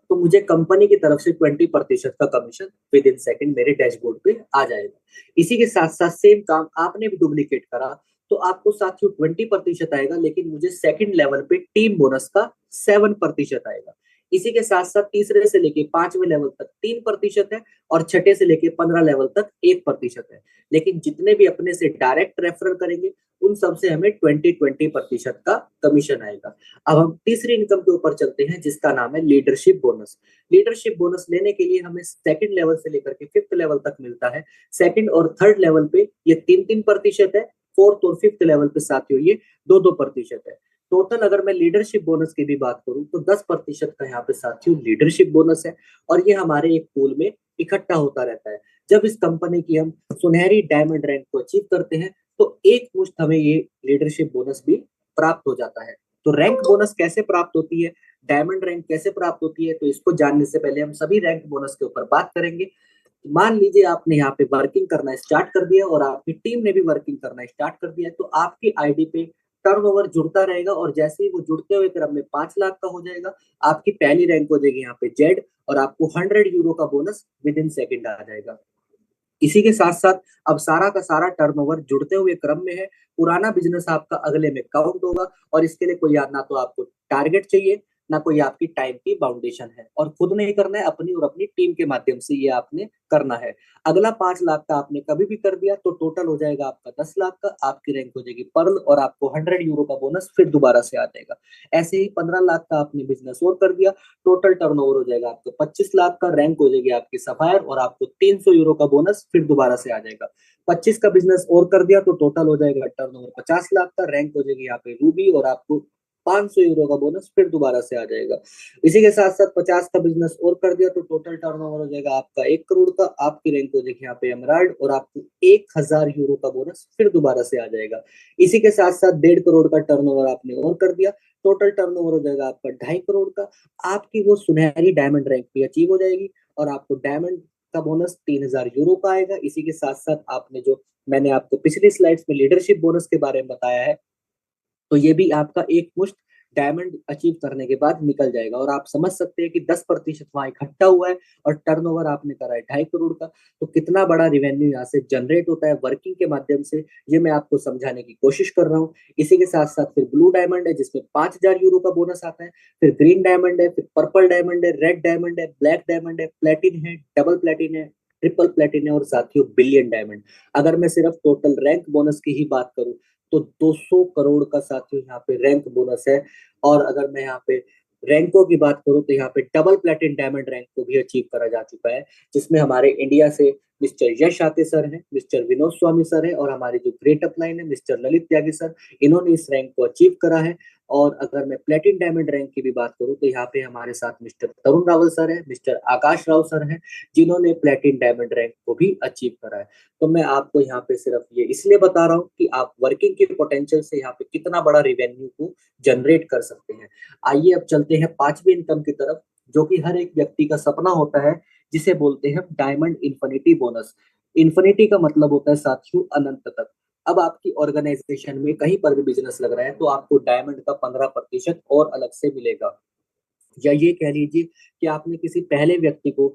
तो मुझे कंपनी की तरफ से 20% का कमीशन विद इन सेकंड मेरे डैशबोर्ड पे आ जाएगा। इसी के साथ साथ सेम काम आपने भी डुप्लीकेट करा तो आपको साथियों 20% आएगा, लेकिन मुझे सेकंड लेवल पे टीम बोनस का 7% आएगा। इसी के साथ साथ तीसरे से लेके 5वें लेवल तक 3% है और छठे से लेके 15 लेवल तक 1% है। लेकिन जितने भी अपने से डायरेक्ट रेफरल करेंगे उन सब से हमें 20% का कमीशन आएगा। अब हम तीसरी इनकम के ऊपर चलते हैं जिसका नाम है लीडरशिप बोनस। लीडरशिप बोनस लेने के लिए हमें सेकंड लेवल से लेकर के 5th लेवल तक मिलता है। सेकंड और थर्ड लेवल पे ये 3-3% है, फोर्थ और 5th लेवल पे साथियों ये 2-2% है। टोटल अगर मैं लीडरशिप बोनस की भी बात करूं तो 10% का यहाँ पे साथियों लीडरशिप बोनस है और ये हमारे एक पूल में इकट्ठा होता रहता है। जब इस कंपनी की हम सुनहरी डायमंड रैंक को अचीव करते हैं तो एक मुश्त हमें ये लीडरशिप बोनस भी प्राप्त हो जाता है। तो रैंक बोनस कैसे प्राप्त होती है, डायमंड रैंक कैसे प्राप्त होती है, तो इसको जानने से पहले हम सभी रैंक बोनस के ऊपर बात करेंगे। मान लीजिए आपने यहाँ पे वर्किंग करना स्टार्ट कर दिया और आपकी टीम ने भी वर्किंग करना स्टार्ट कर दिया, तो आपकी आईडी पे टर्नओवर जुड़ता रहेगा और जैसे ही वो जुड़ते हुए क्रम में 5 लाख का हो जाएगा, आपकी पहली रैंक हो जाएगी यहाँ पे जेड और आपको 100 यूरो का बोनस विद इन सेकेंड आ जाएगा। इसी के साथ साथ अब सारा का सारा टर्नओवर जुड़ते हुए क्रम में है, पुराना बिजनेस आपका अगले में काउंट होगा और इसके लिए कोई ना तो आपको टारगेट चाहिए ना कोई आपकी टाइम की बाउंडेशन है और खुद नहीं करना है, अपनी और अपनी टीम के माध्यम से ये आपने करना है। अगला 5 लाख का आपने कभी भी कर दिया तो टोटल हो जाएगा आपका 10 लाख का, आपकी रैंक हो जाएगी पर्ल और आपको 100 यूरो का बोनस फिर दोबारा से आ जाएगा। ऐसे ही 15 लाख का आपने बिजनेस और कर दिया, टोटल टर्नओवर हो जाएगा आपका 25 लाख का, रैंक हो जाएगी आपकी सफायर और आपको 300 यूरो का बोनस फिर दोबारा से आ जाएगा। 25 का बिजनेस और कर दिया तो टोटल हो जाएगा टर्नओवर 50 लाख का, रैंक हो जाएगी यहाँ पे रूबी और आपको 500 यूरो का बोनस फिर दोबारा से आ जाएगा। इसी के साथ साथ 50 का बिजनेस और कर दिया तो टोटल टर्नओवर हो जाएगा आपका 1 करोड़ का, आपकी रैंक हो जाएगी यहाँ पे एमराल्ड और आपको 1000 यूरो का बोनस फिर दोबारा से आ जाएगा। इसी के साथ साथ 1.5 करोड़ का टर्नओवर आपने और कर दिया, टोटल टर्नओवर हो जाएगा आपका 2.5 करोड़ का, आपकी वो सुनहरी डायमंड रैंक भी अचीव हो जाएगी और आपको डायमंड का बोनस 3000 यूरो का आएगा। इसी के साथ साथ आपने जो मैंने आपको पिछली स्लाइड्स में लीडरशिप बोनस के बारे में बताया है, तो ये भी आपका एक मुश्त डायमंड अचीव करने के बाद निकल जाएगा और आप समझ सकते हैं कि 10% वहां इकट्ठा हुआ है और टर्नओवर आपने करा है 2.5 करोड़ का, तो कितना बड़ा रेवेन्यू यहाँ से जनरेट होता है वर्किंग के माध्यम से, ये मैं आपको समझाने की कोशिश कर रहा हूँ। इसी के साथ साथ फिर ब्लू डायमंड है जिसमें 5000 यूरो का बोनस आता है, फिर ग्रीन डायमंड है, फिर पर्पल डायमंड है, रेड डायमंड है, ब्लैक डायमंड है, प्लेटिन है, डबल प्लेटिन है, ट्रिपल प्लेटिन है और साथियों बिलियन डायमंड। अगर मैं सिर्फ टोटल रैंक बोनस की ही बात करूं तो 200 करोड़ का साथियों यहाँ पे रैंक बोनस है और अगर मैं यहाँ पे रैंकों की बात करूं तो यहाँ पे डबल प्लेटिन डायमंड रैंक को भी अचीव करा जा चुका है, जिसमें हमारे इंडिया से मिस्टर यश आते सर हैं, मिस्टर विनोद स्वामी सर है और हमारी जो ग्रेट अपलाइन है मिस्टर ललित त्यागी सर, इन्होंने इस रैंक को अचीव करा है। और अगर मैं प्लेटिन डायमंड रैंक की भी बात करूं तो यहाँ पे हमारे साथ मिस्टर तरुण रावल सर है, मिस्टर आकाश राव सर है, जिन्होंने प्लेटिन डायमंड रैंक को भी अचीव करा है। तो मैं आपको यहाँ पे सिर्फ ये इसलिए बता रहा हूँ कि आप वर्किंग के पोटेंशियल से यहाँ पे कितना बड़ा रेवेन्यू को जनरेट कर सकते हैं। आइए अब चलते हैं 5वीं इनकम की तरफ, जो कि हर एक व्यक्ति का सपना होता है, जिसे बोलते हैं डायमंड इन्फिनिटी बोनस। इन्फिनिटी का मतलब होता है साथियों अनंत तक। अब आपकी ऑर्गेनाइजेशन में कहीं पर भी बिजनेस लग रहा है तो आपको डायमंड का 15% और अलग से मिलेगा, या ये कह लीजिए कि आपने किसी पहले व्यक्ति को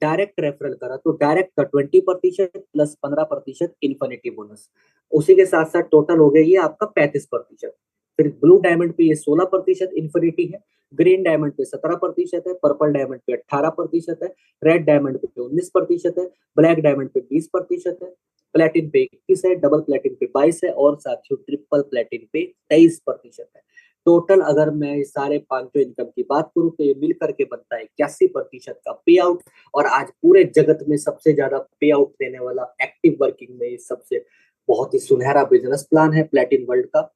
डायरेक्ट रेफरल करा तो डायरेक्ट का 20% प्लस 15% इन्फिनिटी बोनस। उसी के साथ साथ टोटल हो गया ये आपका 35%। फिर ब्लू डायमंड पे ये 16% इन्फिनिटी है, ग्रीन डायमंड पे 17% है, पर्पल डायमंड पे 18% है, रेड डायमंड पे 19% है, ब्लैक डायमंड पे 20% है, प्लेटिन पे 21 है, डबल प्लेटिन पे 22 है और साथियों ट्रिपल प्लेटिन पे 23% है। टोटल अगर मैं इस सारे पांचों इनकम की बात करूं तो ये मिलकर के बनता है 81% का पे आउट और आज पूरे जगत में सबसे ज्यादा पे आउट देने वाला एक्टिव वर्किंग में सबसे बहुत ही सुनहरा बिजनेस प्लान है प्लेटिन वर्ल्ड का।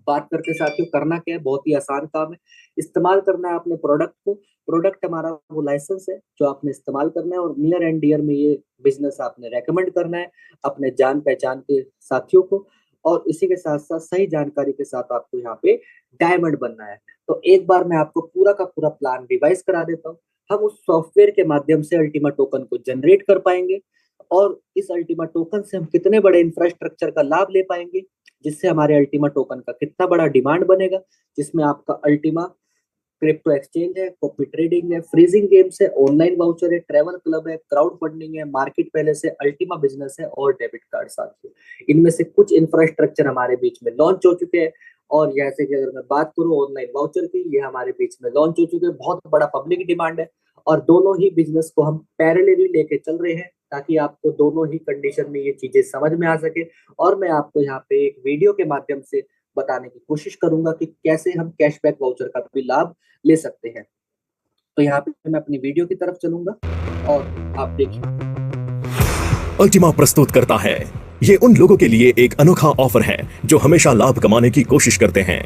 बात करते साथियों करना क्या है, बहुत ही आसान काम है। इस्तेमाल करना है अपने प्रोडक्ट को, प्रोडक्ट हमारा वो लाइसेंस है जो आपने इस्तेमाल करना है और नियर एंड डियर में ये बिजनेस आपने रेकमेंड करना है अपने जान पहचान के साथियों को और इसी के साथ साथ सही जानकारी के साथ आपको यहाँ पे डायमंड बनना है। तो एक बार मैं आपको पूरा का पूरा प्लान रिवाइज करा देता हूँ। हम उस सॉफ्टवेयर के माध्यम से अल्टीमा टोकन को जनरेट कर पाएंगे और इस अल्टीमा टोकन से हम कितने बड़े इंफ्रास्ट्रक्चर का लाभ ले पाएंगे, जिससे हमारे अल्टीमा टोकन का कितना बड़ा डिमांड बनेगा, जिसमें आपका अल्टीमा क्रिप्टो एक्सचेंज है, कॉपी ट्रेडिंग है, फ्रीजिंग गेम्स है, ऑनलाइन वाउचर है, ट्रैवल क्लब है, क्राउड फंडिंग है, मार्केट पैलेस है, अल्टीमा बिजनेस है और डेबिट कार्ड साथियों। इनमें से कुछ इंफ्रास्ट्रक्चर हमारे बीच में लॉन्च हो चुके हैं और जैसे कि अगर मैं बात करूं ऑनलाइन वाउचर की, ये हमारे बीच में लॉन्च हो चुके हैं, बहुत बड़ा पब्लिक डिमांड है और दोनों ही बिजनेस को हम पैरेलली लेके चल रहे हैं ताकि आपको दोनों ही कंडीशन में ये चीजें समझ में आ सके। और मैं आपको यहाँ पे एक वीडियो के माध्यम से बताने की कोशिश करूंगा कि कैसे हम कैशबैक वाउचर का भी लाभ ले सकते हैं। तो यहाँ पे मैं अपनी वीडियो की तरफ चलूंगा और आप देखिए। अल्टीमा प्रस्तुत करता है, ये उन लोगों के लिए एक अनोखा ऑफर है जो हमेशा लाभ कमाने की कोशिश करते हैं।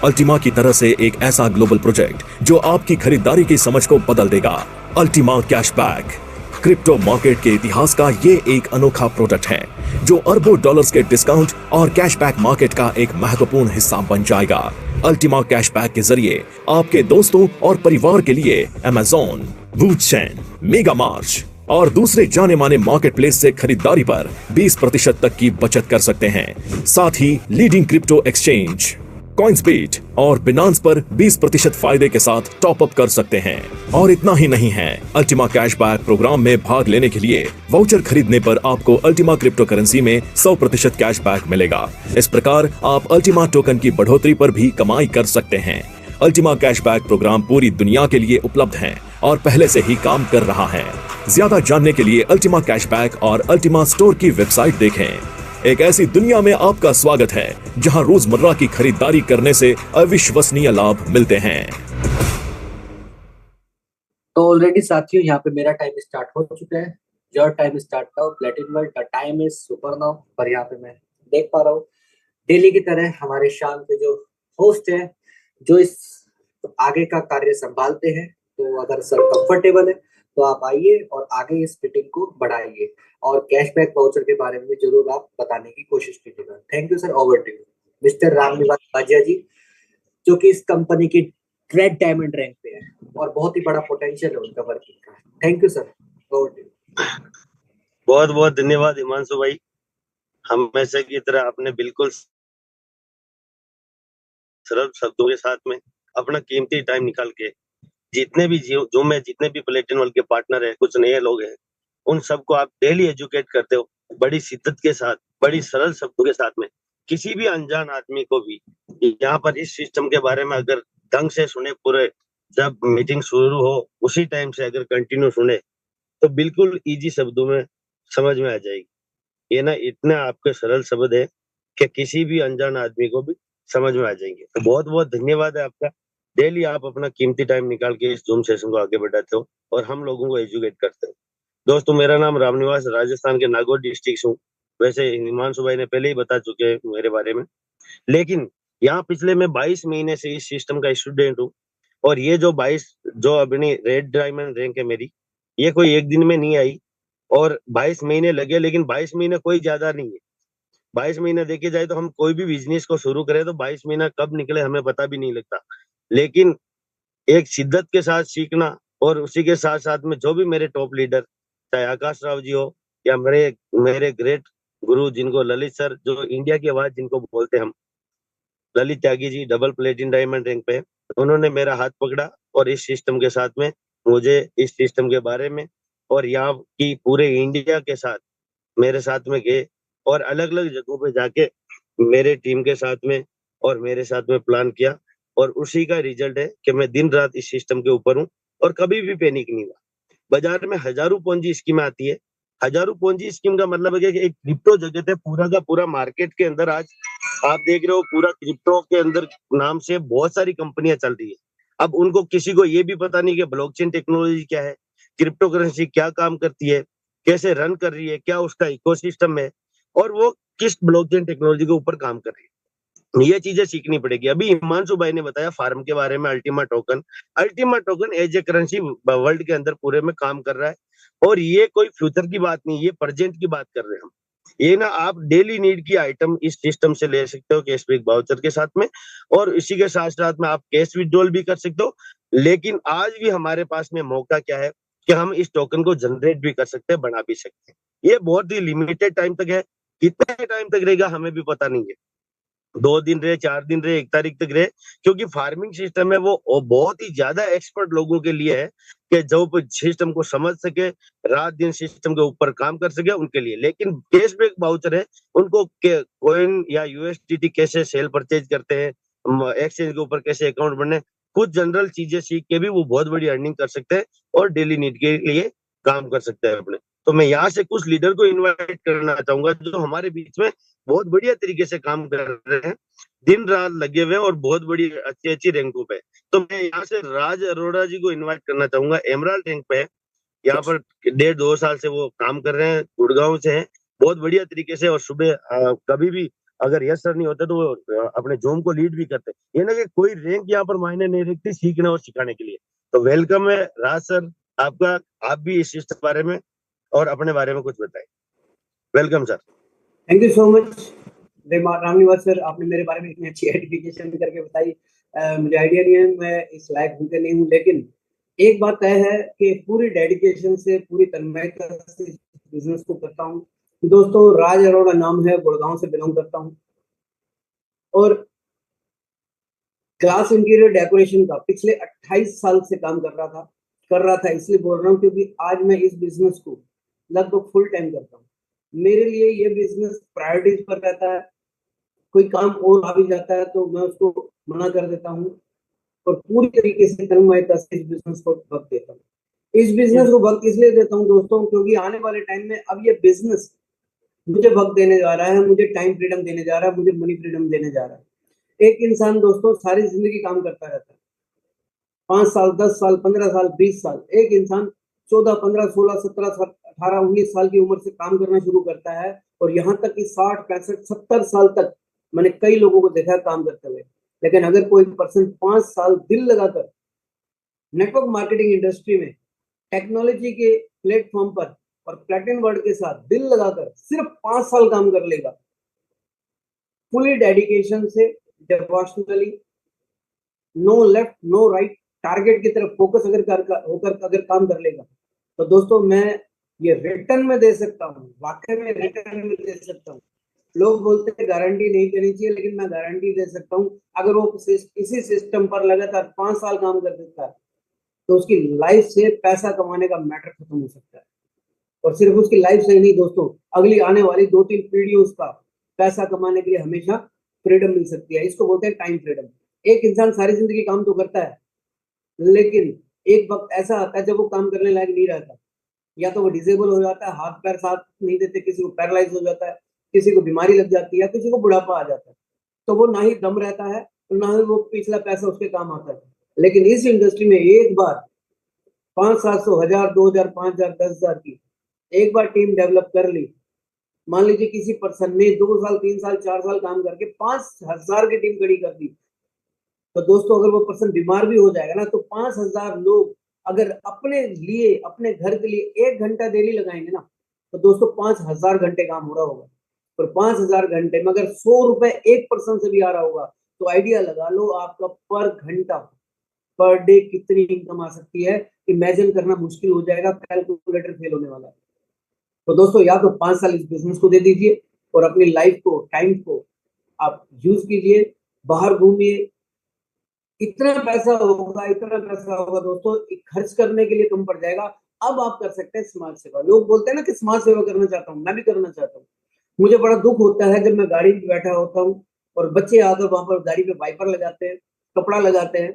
अल्टीमा की तरह से एक ऐसा ग्लोबल प्रोजेक्ट जो आपकी खरीदारी की समझ को बदल देगा। अल्टीमा कैशबैक क्रिप्टो मार्केट के इतिहास का ये एक अनोखा प्रोडक्ट है जो अरबों डॉलर्स के डिस्काउंट और कैशबैक मार्केट का एक महत्वपूर्ण हिस्सा बन जाएगा। अल्टीमा कैशबैक के जरिए आपके दोस्तों और परिवार के लिए अमेज़न, वूचेन, मेगा मार्च और दूसरे जाने माने मार्केट प्लेस से खरीदारी पर 20% तक की बचत कर सकते हैं। साथ ही लीडिंग क्रिप्टो एक्सचेंज कॉइन्सबीट और बिनांस पर 20% फायदे के साथ टॉप अप कर सकते हैं। और इतना ही नहीं है, अल्टीमा कैशबैक प्रोग्राम में भाग लेने के लिए वाउचर खरीदने पर आपको अल्टीमा क्रिप्टो करेंसी में 100% कैशबैक मिलेगा। इस प्रकार आप अल्टीमा टोकन की बढ़ोतरी पर भी कमाई कर सकते हैं। अल्टीमा कैशबैक प्रोग्राम पूरी दुनिया के लिए उपलब्ध है और पहले से ही काम कर रहा है। ज्यादा जानने के लिए अल्टीमा कैशबैक और अल्टीमा स्टोर की वेबसाइट देखें। एक ऐसी दुनिया में आपका स्वागत है जहां रोजमर्रा की खरीदारी करने से अविश्वसनीय लाभ मिलते हैं। तो ऑलरेडी साथियों यहाँ पे मेरा टाइम स्टार्ट हो चुका है। Your time start now, प्लेटिन world का टाइम इज सुपर नाउ। पर यहाँ पे मैं देख पा रहा हूँ डेली की तरह हमारे शाम के जो होस्ट है, जो इस आगे का कार्य संभालते हैं, तो अगर सर कंफर्टेबल है तो आप आइए और आगे इस मीटिंग को बढ़ाइए और कैशबैक वाउचर के बारे में जरूर आप बताने की कोशिश कीजिएगा। Thank you sir. Over to you mister Ramniwas Bhajiya ji, जो कि इस कंपनी की रेड डायमंड रैंक पे है और बहुत ही बड़ा पोटेंशियल है उनका वर्किंग का। Thank you sir. Over to you. बहुत बहुत धन्यवाद हिमांशु भाई, हमेशा की तरह आपने बिल्कुल सरल शब्दों के साथ में अपना कीमती टाइम निकाल के जितने भी जितने भी प्लेटिन वर्ल्ड के पार्टनर है, कुछ नए लोग हैं, उन सबको आप डेली एजुकेट करते हो बड़ी शिद्दत के साथ, बड़ी सरल शब्दों के साथ में। किसी भी अनजान आदमी को भी यहाँ पर इस सिस्टम के बारे में अगर ढंग से सुने, पूरे जब मीटिंग शुरू हो उसी टाइम से अगर कंटिन्यू सुने तो बिल्कुल इजी शब्दों में समझ में आ जाएगी। ये ना इतने आपके सरल शब्द है कि किसी भी अनजान आदमी को भी समझ में आ जाएंगे। तो बहुत बहुत धन्यवाद है आपका। डेली आप अपना कीमती टाइम निकाल के इस जूम सेशन को आगे बढ़ाते हो और हम लोगों को एजुकेट करते हो। दोस्तों, मेरा नाम रामनिवास, राजस्थान के नागौर डिस्ट्रिक्ट हूँ। वैसे हिमांशु भाई ने पहले ही बता चुके हैं मेरे बारे में, लेकिन यहाँ पिछले मैं 22 महीने से इस सिस्टम का स्टूडेंट हूँ। और ये जो 22 जो अपनी रेड डायमंड रैंक है मेरी, ये कोई एक दिन में नहीं आई और 22 महीने लगे, लेकिन 22 महीने कोई ज्यादा नहीं है। 22 महीने देखे जाए तो हम कोई भी बिजनेस को शुरू करें तो 22 महीना कब निकले हमें पता भी नहीं लगता। लेकिन एक शिद्दत के साथ सीखना और उसी के साथ साथ में जो भी मेरे टॉप लीडर, चाहे आकाश राव जी हो या मेरे मेरे ग्रेट गुरु जिनको ललित सर, जो इंडिया की आवाज जिनको बोलते हैं हम, Lalit Tyagi ji double प्लेटिन diamond rank पे, उन्होंने मेरा हाथ पकड़ा और इस सिस्टम के साथ में मुझे इस सिस्टम के बारे में और यहाँ की पूरे इंडिया के साथ मेरे साथ में गए और अलग अलग जगहों पे जाके मेरे टीम के साथ में और मेरे साथ में प्लान किया। और उसी का रिजल्ट है कि मैं दिन रात इस सिस्टम के ऊपर हूँ और कभी भी पैनिक नहीं हुआ। बाजार में हजारों पोंजी स्कीम आती है। हजारों पोंजी स्कीम का मतलब है कि एक क्रिप्टो जगत है, पूरा का पूरा मार्केट के अंदर आज आप देख रहे हो, पूरा क्रिप्टो के अंदर नाम से बहुत सारी कंपनियां चल रही है। अब उनको किसी को ये भी पता नहीं कि ब्लॉकचेन टेक्नोलॉजी क्या है, क्रिप्टो करेंसी क्या काम करती है, कैसे रन कर रही है, क्या उसका इकोसिस्टम है और वो किस ब्लॉकचेन टेक्नोलॉजी के ऊपर काम कर रही है। ये चीजें सीखनी पड़ेगी। अभी हिमांशु भाई ने बताया फार्म के बारे में, Ultima token. Ultima token as a currency world के अंदर पूरे में काम कर रहा है और ये कोई फ्यूचर की बात नहीं, ये प्रेजेंट की बात कर रहे हैं हम। ये ना आप डेली नीड की आइटम इस सिस्टम से ले सकते हो कैशबैक वाउचर के साथ में, और इसी के साथ साथ में आप कैश विड्रॉल भी कर सकते हो। लेकिन आज भी हमारे पास में मौका क्या है कि हम इस टोकन को जनरेट भी कर सकते हैं, बना भी सकते हैं। ये बहुत ही लिमिटेड टाइम तक है, कितने टाइम तक रहेगा हमें भी पता नहीं है। 2 दिन रहे, 4 दिन रहे, 1 तारीख तक रहे, क्योंकि फार्मिंग सिस्टम है वो बहुत ही ज्यादा एक्सपर्ट लोगों के लिए है कि जो सिस्टम को समझ सके, रात दिन सिस्टम के ऊपर काम कर सके उनके लिए। लेकिन कैशबैक वाउचर है, उनको कॉइन या यूएसडीटी कैसे सेल परचेज करते हैं, एक्सचेंज के ऊपर कैसे अकाउंट बनने, कुछ जनरल चीजें सीख के भी वो बहुत बड़ी अर्निंग कर सकते हैं और डेली नीड के लिए काम कर सकते हैं अपने। तो मैं यहाँ से कुछ लीडर को इन्वाइट करना चाहूंगा जो हमारे बीच में बहुत बढ़िया तरीके से काम कर रहे हैं, दिन रात लगे हुए हैं और बहुत बड़ी अच्छी अच्छी रैंकों पे। तो मैं यहाँ से राज अरोड़ा जी को इनवाइट करना चाहूंगा, एमराल्ड रैंक पे है, यहाँ पर 1.5-2 साल से वो काम कर रहे हैं, गुड़गांव से हैं, बहुत बढ़िया तरीके से। और सुबह कभी भी अगर यस सर नहीं होते तो वो अपने जूम को लीड भी करते। ये ना कि कोई रैंक यहाँ पर मायने नहीं रखती सीखने और सिखाने के लिए। तो वेलकम है राज सर आपका, आप भी इस चीज के बारे में और अपने बारे में कुछ बताएं। Welcome sir. Thank you so much Ramniwas sir, आपने मेरे बारे में इतनी अच्छी एडिफिकेशन करके बताई। मुझे आइडिया नहीं है, मैं इस लायक हूं कि नहीं हूं, लेकिन एक बात तय है कि पूरी डेडिकेशन से, पूरी तन्मयता से बिजनेस को करता हूं। दोस्तों, राज अरोड़ा नाम है, गुड़गांव से बिलोंग करता हूं और ग्लास इंटीरियर डेकोरेशन का पिछले 28 साल से काम कर रहा था। इसलिए बोल रहा हूँ क्योंकि आज मैं इस बिजनेस को लगभग फुल टाइम करता हूँ। मेरे लिए ये बिजनेस प्रायोरिटीज पर रहता है। कोई काम और आ भी जाता है तो मैं उसको मना कर देता हूँ और पूरी तरीके से तन्मयता से इस बिजनेस को वक्त देता हूँ। इस बिजनेस को वक्त इसलिए देता हूँ दोस्तों, क्योंकि आने वाले टाइम में अब ये बिजनेस मुझे वक्त देने जा रहा है, मुझे टाइम फ्रीडम देने जा रहा है, मुझे मनी फ्रीडम देने जा रहा है। एक इंसान दोस्तों सारी जिंदगी काम करता रहता है, 5 साल, 10 साल, 15 साल, 20 साल। एक इंसान 14, 15, 16, 17, 18, 19 साल की उम्र से काम करना शुरू करता है और यहाँ तक कि 60, 65, 70 साल तक मैंने कई लोगों को देखा है काम करते हुए। लेकिन अगर कोई पर्सन 5 साल दिल लगाकर नेटवर्क मार्केटिंग इंडस्ट्री में टेक्नोलॉजी के प्लेटफॉर्म पर और प्लेटिनम वर्ड के साथ दिल लगाकर सिर्फ 5 साल काम कर लेगा, फुली डेडिकेशन से, devotionally, no left no right, target की तरफ फोकस अगर काम कर लेगा, तो दोस्तों मैं ये रिटर्न में दे सकता हूँ, वाकई में रिटर्न में दे सकता हूँ। लोग बोलते हैं गारंटी नहीं देनी चाहिए, लेकिन मैं गारंटी दे सकता हूँ। अगर वो इसी सिस्टम पर लगातार 5 साल काम कर सकता है तो उसकी लाइफ से पैसा कमाने का मैटर खत्म हो सकता है। और सिर्फ उसकी लाइफ से ही नहीं दोस्तों, अगली आने वाली 2-3 पीढ़ियों का पैसा कमाने के लिए हमेशा फ्रीडम मिल सकती है। इसको बोलते हैं टाइम फ्रीडम। एक इंसान सारी जिंदगी काम तो करता है, लेकिन एक वक्त ऐसा आता है जब वो काम करने लायक नहीं रहता। या तो वो डिसेबल हो जाता है, हाथ पैर साथ नहीं देते, किसी को पैरालाइज हो जाता है, किसी को बीमारी लग जाती है, किसी को बुढ़ापा आ जाता है, तो वो ना ही दम रहता है और ना ही वो पिछला पैसा उसके काम आता है। लेकिन इस इंडस्ट्री में एक बार 500-700, 1000, 2000, 5000, 10,000 की एक बार टीम डेवलप कर ली, मान लीजिए किसी पर्सन ने 2 साल, 3 साल, 4 साल काम करके 5000 की टीम खड़ी कर दी, तो दोस्तों अगर वो पर्सन बीमार भी हो जाएगा ना, तो 5000 लोग अगर अपने लिए, अपने घर के लिए 1 घंटा डेली लगाएंगे ना, तो दोस्तों 5000 घंटे काम हो रहा होगा। और 5000 घंटे में अगर 100 रुपए एक पर्सन से भी आ रहा होगा, तो आइडिया लगा लो आपका पर घंटा, पर डे कितनी इनकम आ सकती है। इमेजिन करना मुश्किल हो जाएगा, कैलकुलेटर फेल होने वाला है। तो दोस्तों या तो 5 साल इस बिजनेस को दे दीजिए और अपनी लाइफ को, टाइम को आप यूज कीजिए, बाहर घूमिए, इतना पैसा होगा दोस्तों, खर्च करने के लिए कम पड़ जाएगा। अब आप कर सकते हैं समाज सेवा। लोग बोलते हैं ना कि समाज सेवा करना चाहता हूँ, मैं भी करना चाहता हूँ। मुझे बड़ा दुख होता है जब मैं गाड़ी में बैठा होता हूँ और बच्चे आकर वहां पर गाड़ी पे वाइपर लगाते हैं, कपड़ा लगाते हैं,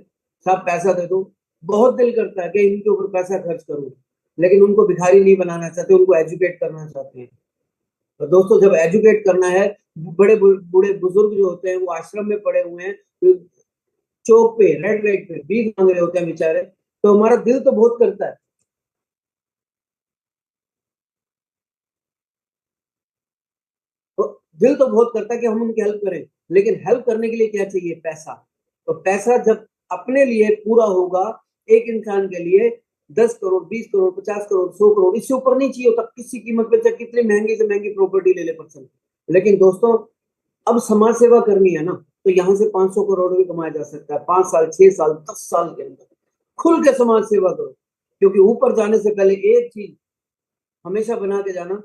साहब पैसा दे दो। बहुत दिल करता है कि इनके ऊपर पैसा खर्च करूँ, लेकिन उनको भिखारी नहीं बनाना चाहते, उनको एजुकेट करना चाहते हैं। तो दोस्तों जब एजुकेट करना है, बड़े बूढ़े बुजुर्ग जो होते हैं वो आश्रम में पड़े हुए हैं, चौक पे, रेड लाइट पे भीख मांग रहे होते हैं बेचारे, तो हमारा दिल तो बहुत करता है। तो दिल तो बहुत करता है कि हम उनकी हेल्प करें, लेकिन हेल्प करने के लिए क्या चाहिए? पैसा। तो पैसा जब अपने लिए पूरा होगा, एक इंसान के लिए 10 करोड़, 20 करोड़, 50 करोड़, 100 करोड़, इससे ऊपर नहीं चाहिए होता किसी कीमत पे, चाहे कितनी महंगी से महंगी प्रॉपर्टी ले ले पर्सन। लेकिन दोस्तों अब समाज सेवा करनी है ना, तो यहाँ से 500 करोड़ भी कमाया जा सकता है 5 साल, 6 साल, 10 साल के अंदर। खुल के समाज सेवा करो, क्योंकि ऊपर जाने से पहले एक चीज हमेशा बना के जाना,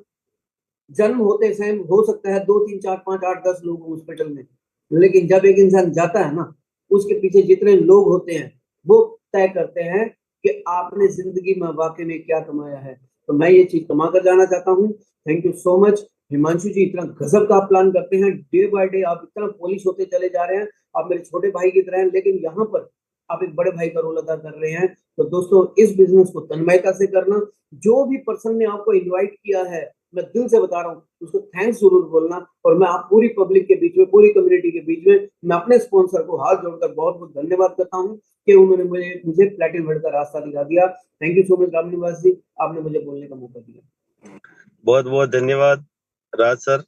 जन्म होते समय हो सकता है 2, 3, 4, 5, 8, 10 लोग हॉस्पिटल में, लेकिन जब एक इंसान जाता है ना, उसके पीछे जितने लोग होते हैं वो तय करते हैं कि आपने जिंदगी में वाकई में क्या कमाया है। तो मैं ये चीज कमा कर जाना चाहता हूँ। Thank you so much Himanshu ji, इतना गजब का आप प्लान करते हैं। डे बाय डे आप इतना पॉलिश होते चले जा रहे हैं। आप मेरे छोटे भाई की तरह हैं, लेकिन यहाँ पर आप एक बड़े भाई का रोल अदा कर रहे हैं। तो दोस्तों, इस बिजनेस को तन्मयता से करना। जो भी पर्सन ने आपको इन्वाइट किया है, मैं दिल से बता रहा हूँ, उसको थैंक्स जरूर बोलना। और मैं आप पूरी पब्लिक के बीच में, पूरी कम्युनिटी के बीच में, मैं अपने स्पॉन्सर को हाथ जोड़कर बहुत बहुत धन्यवाद करता हूँ कि उन्होंने मुझे प्लेटिनम वर्ल्ड का रास्ता दिखा दिया। Thank you so much Ramniwas ji, आपने मुझे बोलने का मौका दिया। बहुत बहुत धन्यवाद राज सर।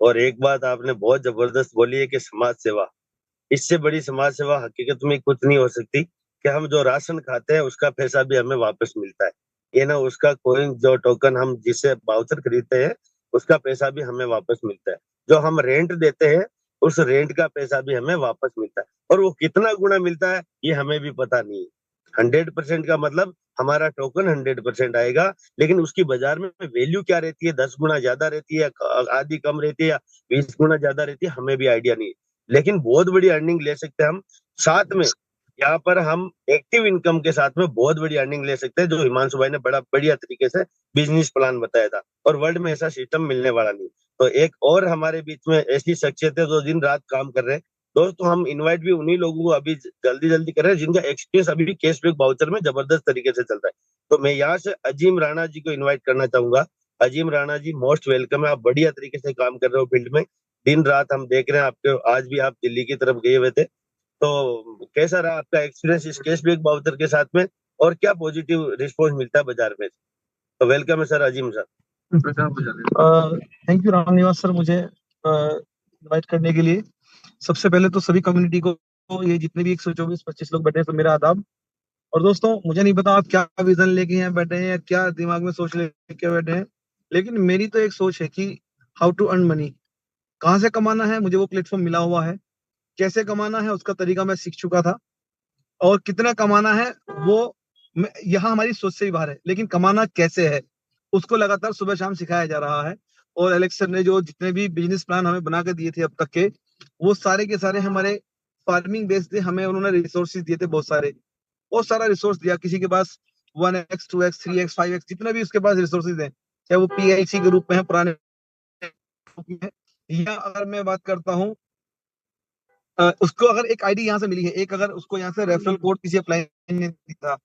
और एक बात आपने बहुत जबरदस्त बोली है कि समाज सेवा, इससे बड़ी समाज सेवा हकीकत में कुछ नहीं हो सकती कि हम जो राशन खाते हैं उसका पैसा भी हमें वापस मिलता है। ये ना उसका कोइन जो टोकन हम जिससे वाउचर खरीदते हैं उसका पैसा भी हमें वापस मिलता है। जो हम रेंट देते हैं उस रेंट का पैसा भी हमें वापस मिलता है। और वो कितना गुना मिलता है ये हमें भी पता नहीं है। 100% का मतलब हमारा टोकन 100% आएगा, लेकिन उसकी बाजार में वैल्यू क्या रहती है, 10 गुना ज्यादा रहती है, आधी कम रहती है, या 20 गुना ज्यादा रहती है, हमें भी आइडिया नहीं है। लेकिन बहुत बड़ी अर्निंग ले सकते हैं हम। साथ में यहाँ पर हम एक्टिव इनकम के साथ में बहुत बड़ी अर्निंग ले सकते हैं, जो हिमांशु भाई ने बड़ा बढ़िया तरीके से बिजनेस प्लान बताया था। और वर्ल्ड में ऐसा सिस्टम मिलने वाला नहीं। तो एक और हमारे बीच में ऐसी शख्सियत है जो दिन रात काम कर रहे हैं। दोस्तों, हम इनवाइट भी उन्हीं लोगों को अभी जल्दी जल्दी कर रहे हैं जिनका एक्सपीरियंस अभी भी कैशबैक वाउचर में जबरदस्त तरीके से चल रहा है। तो मैं यहाँ से अजीम राणा जी को इन्वाइट करना चाहूंगा। अजीम राणा जी, मोस्ट वेलकम है। आप बढ़िया तरीके से काम कर रहे हो फील्ड में। दिन रात हम देख रहे हैं आपके। आज भी आप दिल्ली की तरफ गए हुए थे, तो कैसा रहा आपका एक्सपीरियंस इस कैशबैक वाउचर के साथ में, और क्या पॉजिटिव रिस्पॉन्स मिलता है बाजार में? तो वेलकम है sir, Azeem sir. Thank you Ramniwas sir, मुझे इनवाइट करने के लिए। सबसे पहले तो सभी कम्युनिटी को, ये जितने भी 124-25 लोग बैठे हैं, तो मेरा आदाब। और दोस्तों, मुझे नहीं पता आप क्या विजन लेके यहाँ बैठे हैं या क्या दिमाग में सोच लेके बैठे हैं, लेकिन मेरी तो एक सोच है कि हाउ टू अर्न मनी, कहाँ से कमाना है, मुझे वो प्लेटफॉर्म मिला हुआ है। कैसे कमाना है उसका तरीका मैं सीख चुका था, और कितना कमाना है वो यहाँ हमारी सोच से भी बाहर है, लेकिन कमाना कैसे है उसको लगातार सुबह शाम सिखाया जा रहा है। और एलेक्स सर ने जो जितने भी बिजनेस प्लान हमें बना के दिए थे अब तक के, वो सारे के सारे हमारे फार्मिंग बेस्ड थे। हमें उन्होंने रिसोर्सेज दिए थे, बहुत सारा रिसोर्स दिया। किसी के पास 1x 2x 3x 5x जितने भी उसके पास रिसोर्सेज हैं, चाहे वो PIC के रूप में है, पुराने रूप में है, या अगर मैं बात करता हूँ उसको अगर एक आईडी यहाँ से मिली है, एक अगर उसको यहाँ से रेफरल कोड किसी अप्लाई ने दिया था,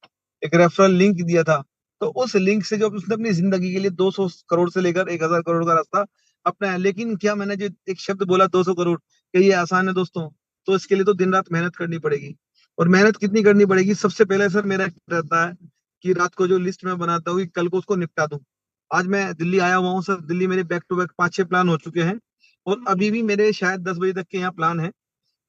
एक रेफरल लिंक दिया था, तो उस लिंक से जो उसने अपनी जिंदगी के लिए 200 करोड़ से लेकर 1000 करोड़ का रास्ता अपना है। लेकिन क्या मैंने जो एक शब्द बोला 200 करोड़, क्या ये आसान है दोस्तों? तो इसके लिए तो दिन रात मेहनत करनी पड़ेगी। और मेहनत कितनी करनी पड़ेगी? सबसे पहले सर मेरा रहता है कि रात को जो लिस्ट में बनाता हूँ कि कल को उसको निपटा दूं। आज मैं दिल्ली आया हुआ हूँ सर, दिल्ली मेरे बैक टू बैक 5-6 प्लान हो चुके हैं, और अभी भी मेरे शायद 10 बजे तक के यहाँ प्लान है।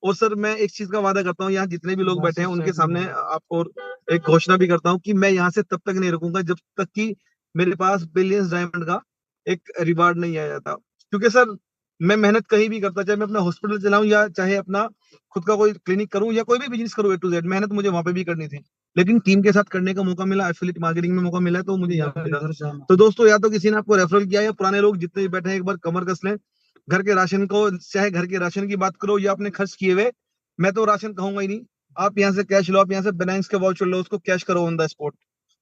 और सर मैं एक चीज का वादा करता हूँ, यहाँ जितने भी लोग बैठे हैं उनके सामने आपको एक घोषणा भी करता हूँ कि मैं यहाँ से तब तक नहीं रुकूंगा जब तक कि मेरे पास बिलियंस डायमंड का एक रिवार्ड नहीं आ जाता। क्योंकि सर मैं मेहनत कहीं भी करता, चाहे मैं अपना हॉस्पिटल चलाऊं या चाहे अपना खुद का कोई क्लिनिक करूं या कोई भी बिजनेस करूं, A to Z मेहनत मुझे वहां पे भी करनी थी। लेकिन टीम के साथ करने का मौका मिला, एफिलिएट मार्केटिंग में मौका मिला, तो मुझे यहाँ मिला। तो दोस्तों, या तो किसी ने आपको रेफरल किया, या पुराने लोग जितने भी बैठे हैं एक बार कमर कस लें। घर के राशन को, चाहे घर के राशन की बात करो या अपने खर्च किए हुए, मैं तो राशन कहूंगा ही नहीं। आप यहाँ से कैश लो, आप यहाँ से बिनाइंस के वाउचर लो, उसको कैश करो ऑन द स्पॉट,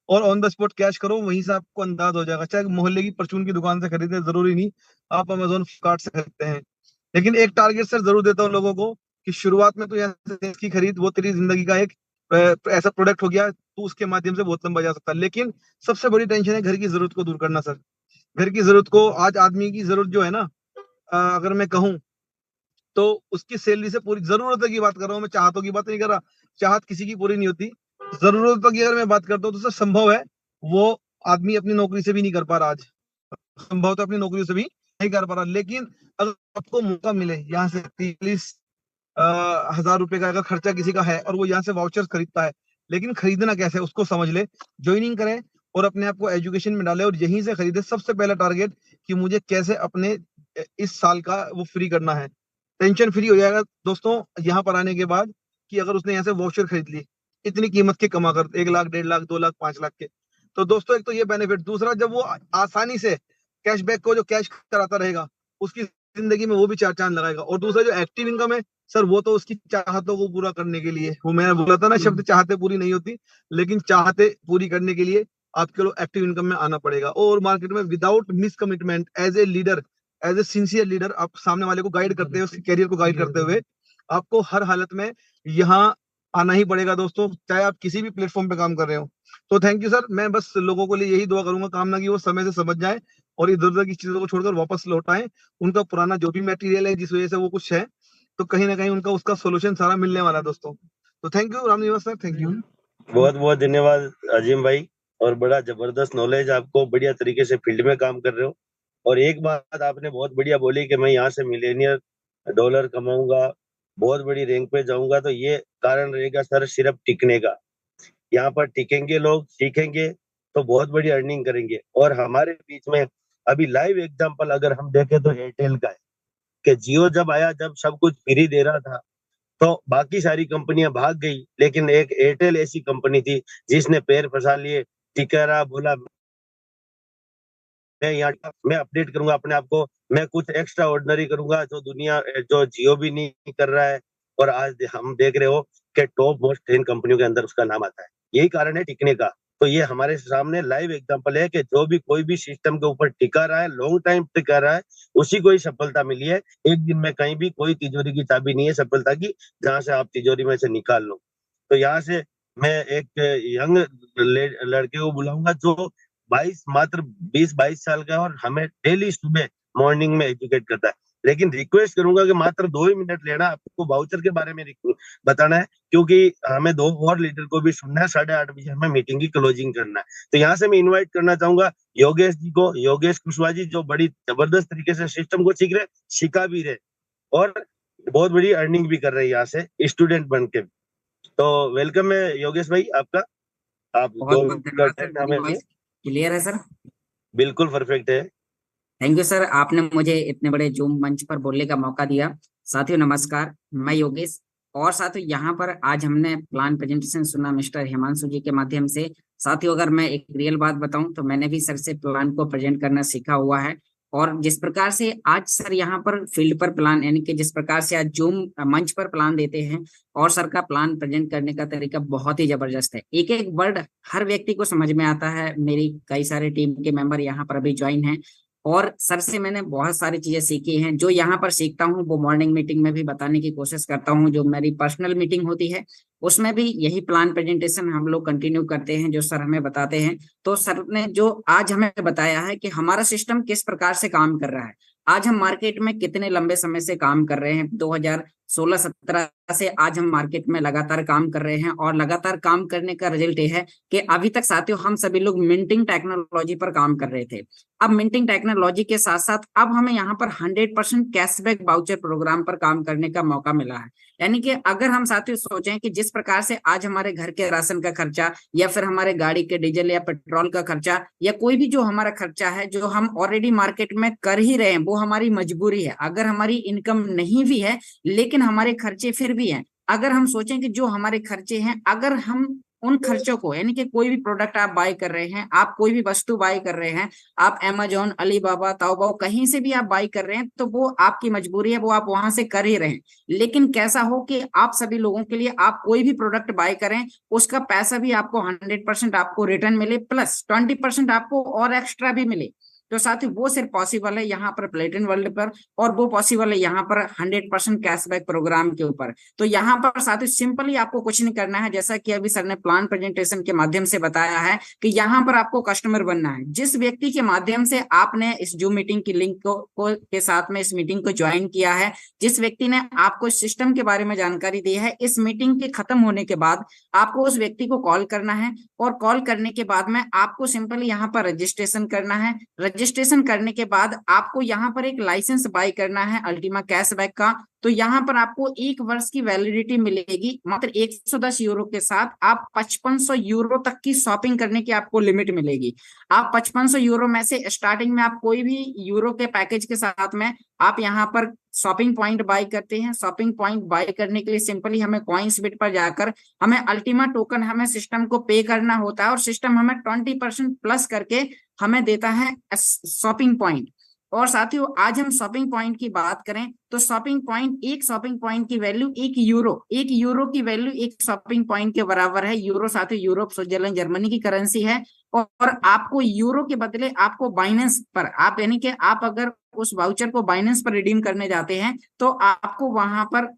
और ऑन द स्पॉट कैश करो, वहीं से आपको अंदाज हो जाएगा। चाहे मोहल्ले की परचून की दुकान से खरीदे, जरूरी नहीं आप अमेजोन फ्लिपकार्ट से खरीदते हैं। लेकिन एक टारगेट सर जरूर देता हूँ लोगों को कि शुरुआत में तो यहाँ से इसकी खरीद, वो तेरी जिंदगी का एक ऐसा प्रोडक्ट हो गया, तू उसके माध्यम से बहुत लंबा जा सकता है। लेकिन सबसे बड़ी टेंशन है घर की जरूरत को दूर करना सर। घर की जरूरत को, आज आदमी की जरूरत जो है ना, अगर मैं कहूँ तो उसकी सैलरी से पूरी, जरूरतों की बात कर रहा हूँ मैं, चाहतों की बात नहीं कर रहा। चाहत किसी की पूरी नहीं होती। जरूरतों की अगर मैं बात करता हूँ तो सर संभव है वो आदमी अपनी नौकरी से भी नहीं कर पा रहा आज, संभव तो अपनी नौकरी से भी नहीं कर पा रहा। लेकिन अगर आपको मौका मिले, यहाँ से 30,000 रुपए का अगर खर्चा किसी का है और वो यहाँ से वाउचर खरीदता है, लेकिन खरीदना कैसे उसको समझ ले, ज्वाइनिंग करे और अपने आप को एजुकेशन में डाले और यहीं से खरीदे। सबसे पहला टारगेट कि मुझे कैसे अपने इस साल का वो फ्री करना है, टेंशन फ्री हो जाएगा दोस्तों यहाँ पर आने के बाद। कि अगर उसने यहाँ से वाउचर खरीद ली इतनी कीमत के, कमा कर 1 लाख 1.5 लाख 2 लाख 5 लाख के, तो दोस्तों एक तो ये बेनिफिट। दूसरा, जब वो आसानी से कैशबैक को जो कैश कराता रहेगा, उसकी जिंदगी में वो भी 4 चांद लगाएगा। और दूसरा जो एक्टिव इनकम है, सर वो तो उसकी चाहतों को पूरा करने के लिए, वो मैंने बोला था ना शब्द चाहते पूरी नहीं होती, लेकिन चाहते पूरी करने के लिए आपके लोग एक्टिव इनकम में आना पड़ेगा। और मार्केट में without miss commitment, as a leader, as a sincere leader, आप सामने वाले को गाइड करते हुए, उसके कैरियर को गाइड करते हुए आपको हर हालत में यहाँ आना ही पड़ेगा दोस्तों, चाहे आप किसी भी प्लेटफॉर्म पे काम कर रहे हो। तो थैंक यू सर, मैं बस लोगों के लिए यही दुआ करूंगा, कामना की वो समय से समझ जाए और इधर उधर की चीजों को छोड़कर वापस लौट आए। उनका पुराना जो भी मटेरियल है जिस वजह से वो कुछ है, तो कहीं ना कहीं उनका उसका सोल्यूशन सारा मिलने वाला है दोस्तों। तो thank you Ramniwas sir, thank you. बहुत बहुत धन्यवाद अजीम भाई, और बड़ा जबरदस्त नॉलेज आपको, बढ़िया तरीके से फील्ड में काम कर रहे हो। और एक बात आपने बहुत बढ़िया बोली कि मैं यहाँ से मिलेनियर डॉलर कमाऊंगा, बहुत बड़ी रैंक पे जाऊंगा, तो ये कारण रहेगा सर सिर्फ टिकने का। यहाँ पर टिकेंगे लोग, सीखेंगे तो बहुत बड़ी अर्निंग करेंगे। और हमारे बीच में अभी लाइव एग्जांपल अगर हम देखें तो एयरटेल का है कि जियो जब आया, जब सब कुछ फ्री दे रहा था, तो बाकी सारी कंपनियां भाग गई, लेकिन एक एयरटेल ऐसी कंपनी थी जिसने पैर फंसा लिए, टिका रहा, बोला मैं अपडेट करूंगा अपने आप को, मैं कुछ एक्स्ट्रा ऑर्डिनरी करूंगा जो दुनिया, जो जियो भी नहीं कर रहा है। और आज हम देख रहे हो कि टॉप मोस्ट 10 कंपनियों के अंदर उसका नाम आता है। यही कारण है टिकने का। तो ये हमारे सामने लाइव एग्जांपल है कि जो भी कोई भी सिस्टम के ऊपर टिका रहा है, लॉन्ग टाइम टिका रहा है, उसी को ही सफलता मिली है। एक दिन में कहीं भी कोई तिजोरी की चाबी नहीं है सफलता की, जहां से आप तिजोरी में से निकाल लो। तो यहाँ से मैं एक यंग लड़के को बुलाऊंगा जो 20-22 साल का है और हमें डेली सुबह मॉर्निंग में एजुकेट करता है। लेकिन रिक्वेस्ट करूंगा कि मात्र 2 ही मिनट लेना, आपको वाउचर के बारे में बताना है, क्योंकि हमें 2 और लीडर को भी सुनना है। 8:30 बजे हमें मीटिंग की क्लोजिंग करना है। तो यहाँ से मैं इन्वाइट करना चाहूंगा योगेश जी को, योगेश कुशवाहा जी, जो बड़ी जबरदस्त तरीके से सिस्टम को सीख रहे, सिखा भी रहे और बहुत बड़ी अर्निंग भी कर रहे हैं यहाँ से स्टूडेंट बन के। तो वेलकम है योगेश भाई आपका। आप बहुत 2 बहुत मिनट का धन्यवाद सर, टाइम मेरी हमें वॉइस क्लियर है सर? बिल्कुल परफेक्ट है। थैंक यू सर, आपने मुझे इतने बड़े जूम मंच पर बोलने का मौका दिया। साथियों नमस्कार, मैं योगेश, और साथियों यहाँ पर आज हमने प्लान प्रेजेंटेशन सुना मिस्टर हिमांशु जी के माध्यम से। साथियों अगर मैं एक रियल बात बताऊं तो मैंने भी सर से प्लान को प्रेजेंट करना सीखा हुआ है। और जिस प्रकार से आज सर यहाँ पर फील्ड पर प्लान, यानी कि जिस प्रकार से आज जूम मंच पर प्लान देते हैं और सर का प्लान प्रेजेंट करने का तरीका बहुत ही जबरदस्त है। एक एक वर्ड हर व्यक्ति को समझ में आता है। मेरी कई सारे टीम के मेंबर यहाँ पर अभी ज्वाइन हैं और सर से मैंने बहुत सारी चीजें सीखी हैं। जो यहाँ पर सीखता हूँ वो मॉर्निंग मीटिंग में भी बताने की कोशिश करता हूँ। जो मेरी पर्सनल मीटिंग होती है उसमें भी यही प्लान प्रेजेंटेशन हम लोग कंटिन्यू करते हैं, जो सर हमें बताते हैं। तो सर ने जो आज हमें बताया है कि हमारा सिस्टम किस प्रकार से काम कर रहा है, आज हम मार्केट में कितने लंबे समय से काम कर रहे हैं, 2016-17 से आज हम मार्केट में लगातार काम कर रहे हैं। और लगातार काम करने का रिजल्ट ये है कि अभी तक साथियों हम सभी लोग मिंटिंग टेक्नोलॉजी पर काम कर रहे थे। अब मिंटिंग टेक्नोलॉजी के साथ साथ अब हमें यहाँ पर 100% कैशबैक वाउचर प्रोग्राम पर काम करने का मौका मिला है। यानी कि अगर हम साथियों सोचें कि जिस प्रकार से आज हमारे घर के राशन का खर्चा या फिर हमारे गाड़ी के डीजल या पेट्रोल का खर्चा या कोई भी जो हमारा खर्चा है जो हम ऑलरेडी मार्केट में कर ही रहे हैं, वो हमारी मजबूरी है। अगर हमारी इनकम नहीं भी है लेकिन हमारे खर्चे फिर भी हैं। अगर हम सोचें कि जो हमारे खर्चे हैं, अगर हम उन खर्चों को, यानी कि कोई भी प्रोडक्ट आप बाय कर रहे हैं, आप कोई भी वस्तु बाय कर रहे हैं, आप अमेजोन, अलीबाबा, ताओबाओ कहीं से भी आप बाय कर रहे हैं, तो वो आपकी मजबूरी है, वो आप वहां से कर ही रहे हैं। लेकिन कैसा हो कि आप सभी लोगों के लिए आप कोई भी प्रोडक्ट बाय करें, उसका पैसा भी आपको 100% आपको रिटर्न मिले, प्लस 20% आपको और एक्स्ट्रा भी मिले। तो साथियों वो सिर्फ पॉसिबल है यहाँ पर प्लेटिन वर्ल्ड पर, और वो पॉसिबल है यहाँ पर 100% कैशबैक प्रोग्राम के ऊपर। तो यहाँ पर साथियों सिंपली आपको कुछ नहीं करना है, जैसा कि अभी सर ने प्लान प्रेजेंटेशन के माध्यम से बताया है कि यहाँ पर आपको कस्टमर बनना है। जिस व्यक्ति के माध्यम से आपने इस जूम मीटिंग की लिंक को के साथ में इस मीटिंग को ज्वाइन किया है, जिस व्यक्ति ने आपको इस सिस्टम के बारे में जानकारी दी है, इस मीटिंग के खत्म होने के बाद आपको उस व्यक्ति को कॉल करना है। और कॉल करने के बाद में आपको सिंपली यहाँ पर रजिस्ट्रेशन करना है। रजिस्ट्रेशन करने के बाद आपको यहाँ पर एक लाइसेंस बाय करना है अल्टीमा कैशबैक का। तो यहाँ पर आपको 1 वर्ष की वैलिडिटी मिलेगी। मात्र 110 यूरो के साथ आप 5500 यूरो तक की शॉपिंग करने की आपको लिमिट मिलेगी। आप 5500 यूरो में से स्टार्टिंग में आप कोई भी यूरो के पैकेज के साथ में आप यहाँ पर शॉपिंग पॉइंट बाय करते हैं। शॉपिंग पॉइंट बाय करने के लिए सिंपली हमें कॉइन्स बिट पर जाकर हमें अल्टीमा टोकन हमें सिस्टम को पे करना होता है, और सिस्टम हमें 20% प्लस करके हमें देता है शॉपिंग पॉइंट। और साथियों आज हम शॉपिंग पॉइंट की बात करें तो शॉपिंग पॉइंट, एक शॉपिंग पॉइंट की वैल्यू 1 यूरो की वैल्यू एक शॉपिंग पॉइंट के बराबर है। यूरो साथियों यूरोप, स्विट्जरलैंड, जर्मनी की करेंसी है। और आपको यूरो के बदले आपको बाइनेंस पर, आप यानी कि आप अगर उस वाउचर को बाइनेंस पर रिडीम करने जाते हैं तो आपको वहां पर,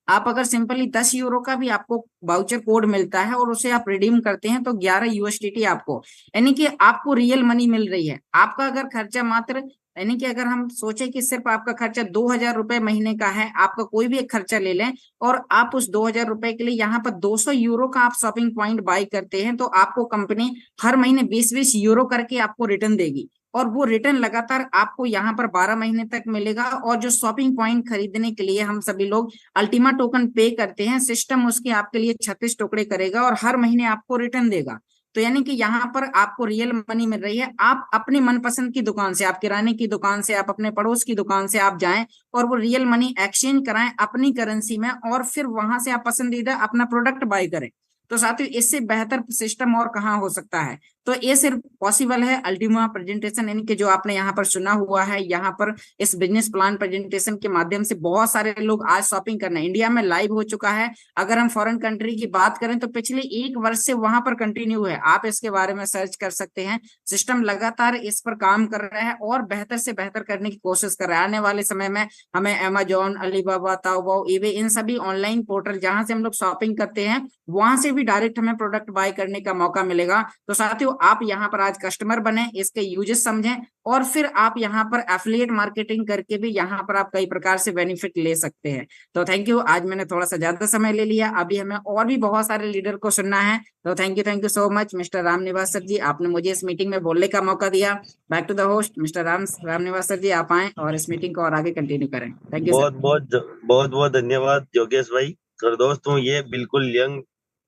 आप अगर सिंपली 10 यूरो का भी आपको वाउचर कोड मिलता है और उसे आप रिडीम करते हैं तो 11 यूएसडीटी आपको, यानी कि आपको रियल मनी मिल रही है। आपका अगर खर्चा मात्र, यानी कि अगर हम सोचे कि सिर्फ आपका खर्चा 2000 रुपए महीने का है, आपका कोई भी एक खर्चा ले लें और आप उस 2000 रुपए के लिए यहाँ पर 200 यूरो का आप शॉपिंग पॉइंट बाय करते हैं तो आपको कंपनी हर महीने 20-20 यूरो करके आपको रिटर्न देगी। और वो रिटर्न लगातार आपको यहाँ पर 12 महीने तक मिलेगा। और जो शॉपिंग पॉइंट खरीदने के लिए हम सभी लोग अल्टीमा टोकन पे करते हैं, सिस्टम उसके आपके लिए 36 टुकड़े करेगा और हर महीने आपको रिटर्न देगा। तो यानी कि यहाँ पर आपको रियल मनी मिल रही है। आप अपनी मनपसंद की दुकान से, आप किराने की दुकान से, आप अपने पड़ोस की दुकान से आप जाएं और वो रियल मनी एक्सचेंज कराएं अपनी करेंसी में और फिर वहां से आप पसंदीदा अपना प्रोडक्ट बाय करें। तो साथियों इससे बेहतर सिस्टम और कहाँ हो सकता है। तो ये सिर्फ पॉसिबल है अल्टीमा प्रेजेंटेशन, यानी कि जो आपने यहाँ पर सुना हुआ है, यहाँ पर इस बिजनेस प्लान प्रेजेंटेशन के माध्यम से बहुत सारे लोग आज शॉपिंग करना इंडिया में लाइव हो चुका है। अगर हम फॉरेन कंट्री की बात करें तो पिछले 1 वर्ष से वहां पर कंटिन्यू है, आप इसके बारे में सर्च कर सकते हैं। सिस्टम लगातार इस पर काम कर रहा है और बेहतर से बेहतर करने की कोशिश कर रहा है। आने वाले समय में हमें अमेजोन, अलीबाबा, ताओबाओ, ईबे, इन सभी ऑनलाइन पोर्टल जहां से हम लोग शॉपिंग करते हैं वहां से भी डायरेक्ट हमें प्रोडक्ट बाय करने का मौका मिलेगा। तो साथियों आप यहाँ पर आज कस्टमर बने, इसके यूजेस समझें और फिर आप यहाँ पर एफिलिएट मार्केटिंग करके भी यहाँ पर आप कई प्रकार से बेनिफिट ले सकते हैं। तो थैंक यू, आज मैंने थोड़ा सा ज्यादा समय ले लिया, अभी हमें और भी बहुत सारे लीडर को सुनना है। तो thank you so much mister Ramniwas sir ji, आपने मुझे इस मीटिंग में बोलने का मौका दिया। Back to the host mister Ramniwas sir ji, आप आए और इस मीटिंग को और आगे कंटिन्यू करें। Thank you sir. बहुत बहुत धन्यवाद योगेश भाई। और दोस्तों ये बिल्कुल यंग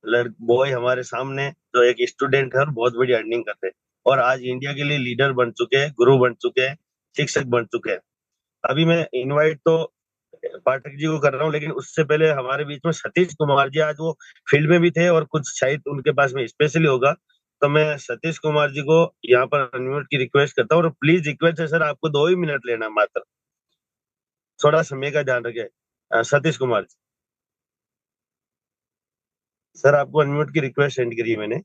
बॉय हमारे सामने जो एक स्टूडेंट है और बहुत बड़ी अर्निंग करते हैं और आज इंडिया के लिए लीडर बन चुके हैं, गुरु बन चुके हैं, शिक्षक बन चुके हैं। अभी मैं इनवाइट तो पाठक जी को कर रहा हूँ, लेकिन उससे पहले हमारे बीच में सतीश कुमार जी, आज वो फील्ड में भी थे और कुछ शायद उनके पास में स्पेशली होगा, तो मैं सतीश कुमार जी को यहाँ पर अनम्यूट की रिक्वेस्ट करता हूँ। और प्लीज रिक्वेस्ट है सर, आपको 2 ही मिनट लेना मात्र, थोड़ा समय का ध्यान रखें। सतीश कुमार जी सर, आपको अनम्यूट की रिक्वेस्ट सेंड करी है मैंने।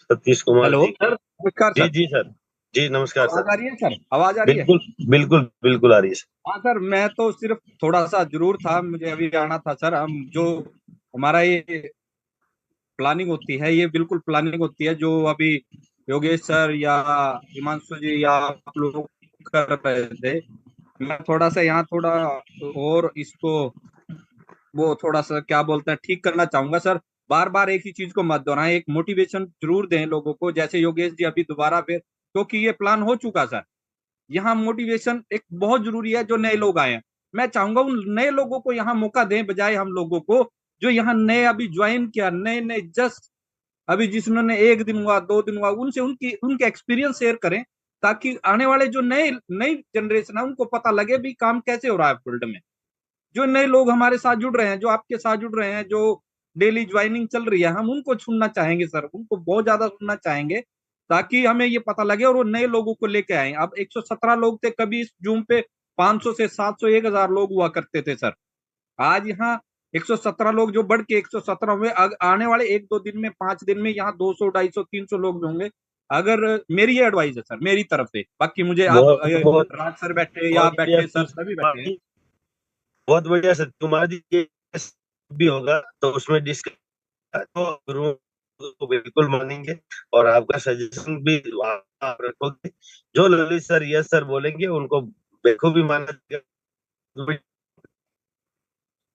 सतीश कुमार हेलो जी। सर, नमस्कार जी सर। जी सर। जी नमस्कार आवाज सर। आ रही है सर? आवाज आ रही है? बिल्कुल बिल्कुल बिल्कुल आ रही है सर। हाँ सर, मैं तो सिर्फ थोड़ा सा जरूर था, मुझे अभी आना था सर। हम जो हमारा ये प्लानिंग होती है, ये बिल्कुल प्लानिंग होती है जो अभी योगेश सर या हिमांशु जी या आप लोग कर रहे थे। मैं थोड़ा सा यहाँ थोड़ा और इसको वो थोड़ा सा क्या बोलते हैं ठीक करना चाहूंगा सर। बार बार एक ही चीज को मत दोहराएं, एक मोटिवेशन जरूर दें लोगों को, जैसे योगेश जी अभी दोबारा फिर, क्योंकि ये प्लान हो चुका सर। यहाँ मोटिवेशन एक बहुत जरूरी है। जो नए लोग आए हैं, मैं चाहूंगा उन नए लोगों को यहाँ मौका दें, बजाय हम लोगों को जो यहाँ नए अभी ज्वाइन किया, नए नए जस्ट अभी जिन्होंने 1 दिन हुआ 2 दिन हुआ, उनसे उनके एक्सपीरियंस शेयर करें, ताकि आने वाले जो नई जनरेशन है उनको पता लगे भी काम कैसे हो रहा है फील्ड में। जो नए लोग हमारे साथ जुड़ रहे हैं, जो आपके साथ जुड़ रहे हैं, जो डेली ज्वाइनिंग चल रही है, हम उनको सुनना चाहेंगे सर, उनको बहुत ज्यादा सुनना चाहेंगे, ताकि हमें ये पता लगे और वो नए लोगों को लेके आए। अब 117 लोग थे, कभी इस जूम पे 500 से 700 1000 लोग हुआ करते थे सर। आज यहाँ 117 लोग जो बढ़ के 117 हुए, आने वाले 1-2 दिन में, 5 दिन में यहाँ 200 250 300 लोग होंगे। अगर मेरी ये एडवाइस है सर, मेरी तरफ से, बाकी मुझे आप बहुत राज सर बैठे या आप बैठे, सर सभी बैठे हैं। बहुत बढ़िया सर। कुमार जी ये भी होगा तो उसमें डिस्कस तो गुरु को बिल्कुल मानेंगे और आपका सजेशन भी आप रखोगे। जो ललित सर यस सर बोलेंगे उनको बेखूबी माना जाएगा।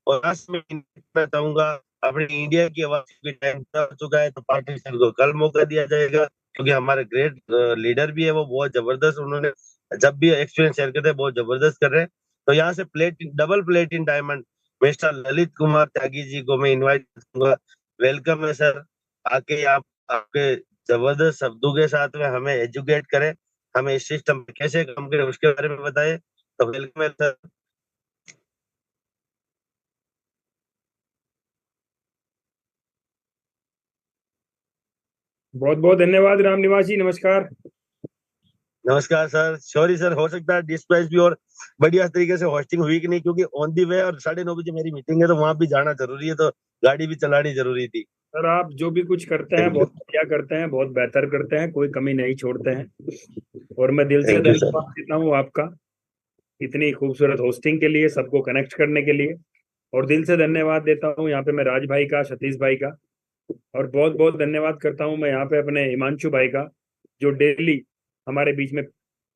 और लास्ट में कहना चाहूंगा, अपने इंडिया की आवाज की टाइम हो चुका है, तो पार्टी सर को कल मौका दिया जाएगा, क्योंकि हमारे ग्रेट लीडर भी है, वो बहुत जबरदस्त, उन्होंने जब भी एक्सपीरियंस शेयर करते हैं बहुत जबरदस्त कर रहे हैं। तो यहाँ से double प्लेटिन diamond mister Lalit Kumar Tyagi ji को मैं इनवाइट करूंगा। वेलकम है सर, आके आप आपके जबरदस्त शब्दों के साथ में हमें एजुकेट करें, हमें इस सिस्टम में कैसे काम करें उसके बारे में बताएं। तो वेलकम है सर। बहुत बहुत धन्यवाद राम निवासी, नमस्कार। नमस्कार सर, सॉरी सर, हो सकता है डिस्पैच भी और बढ़िया तरीके से होस्टिंग हुई कि नहीं, क्योंकि ऑन दी वे और 9:30 बजे मेरी मीटिंग है, तो वहां भी जाना जरूरी है, तो गाड़ी भी चलानी जरूरी थी। सर आप जो भी कुछ करते हैं थैंक यू, बहुत बढ़िया करते हैं, बहुत बेहतर करते हैं, कोई कमी नहीं छोड़ते हैं। और मैं दिल से थैंक यू सर। धन्यवाद देता हूँ आपका इतनी खूबसूरत होस्टिंग के लिए, सबको कनेक्ट करने के लिए। और दिल से धन्यवाद देता हूँ यहाँ पे मैं राज भाई का, सतीश भाई का। और बहुत बहुत धन्यवाद करता हूँ मैं यहाँ पे अपने हिमांशु भाई का, जो डेली हमारे बीच में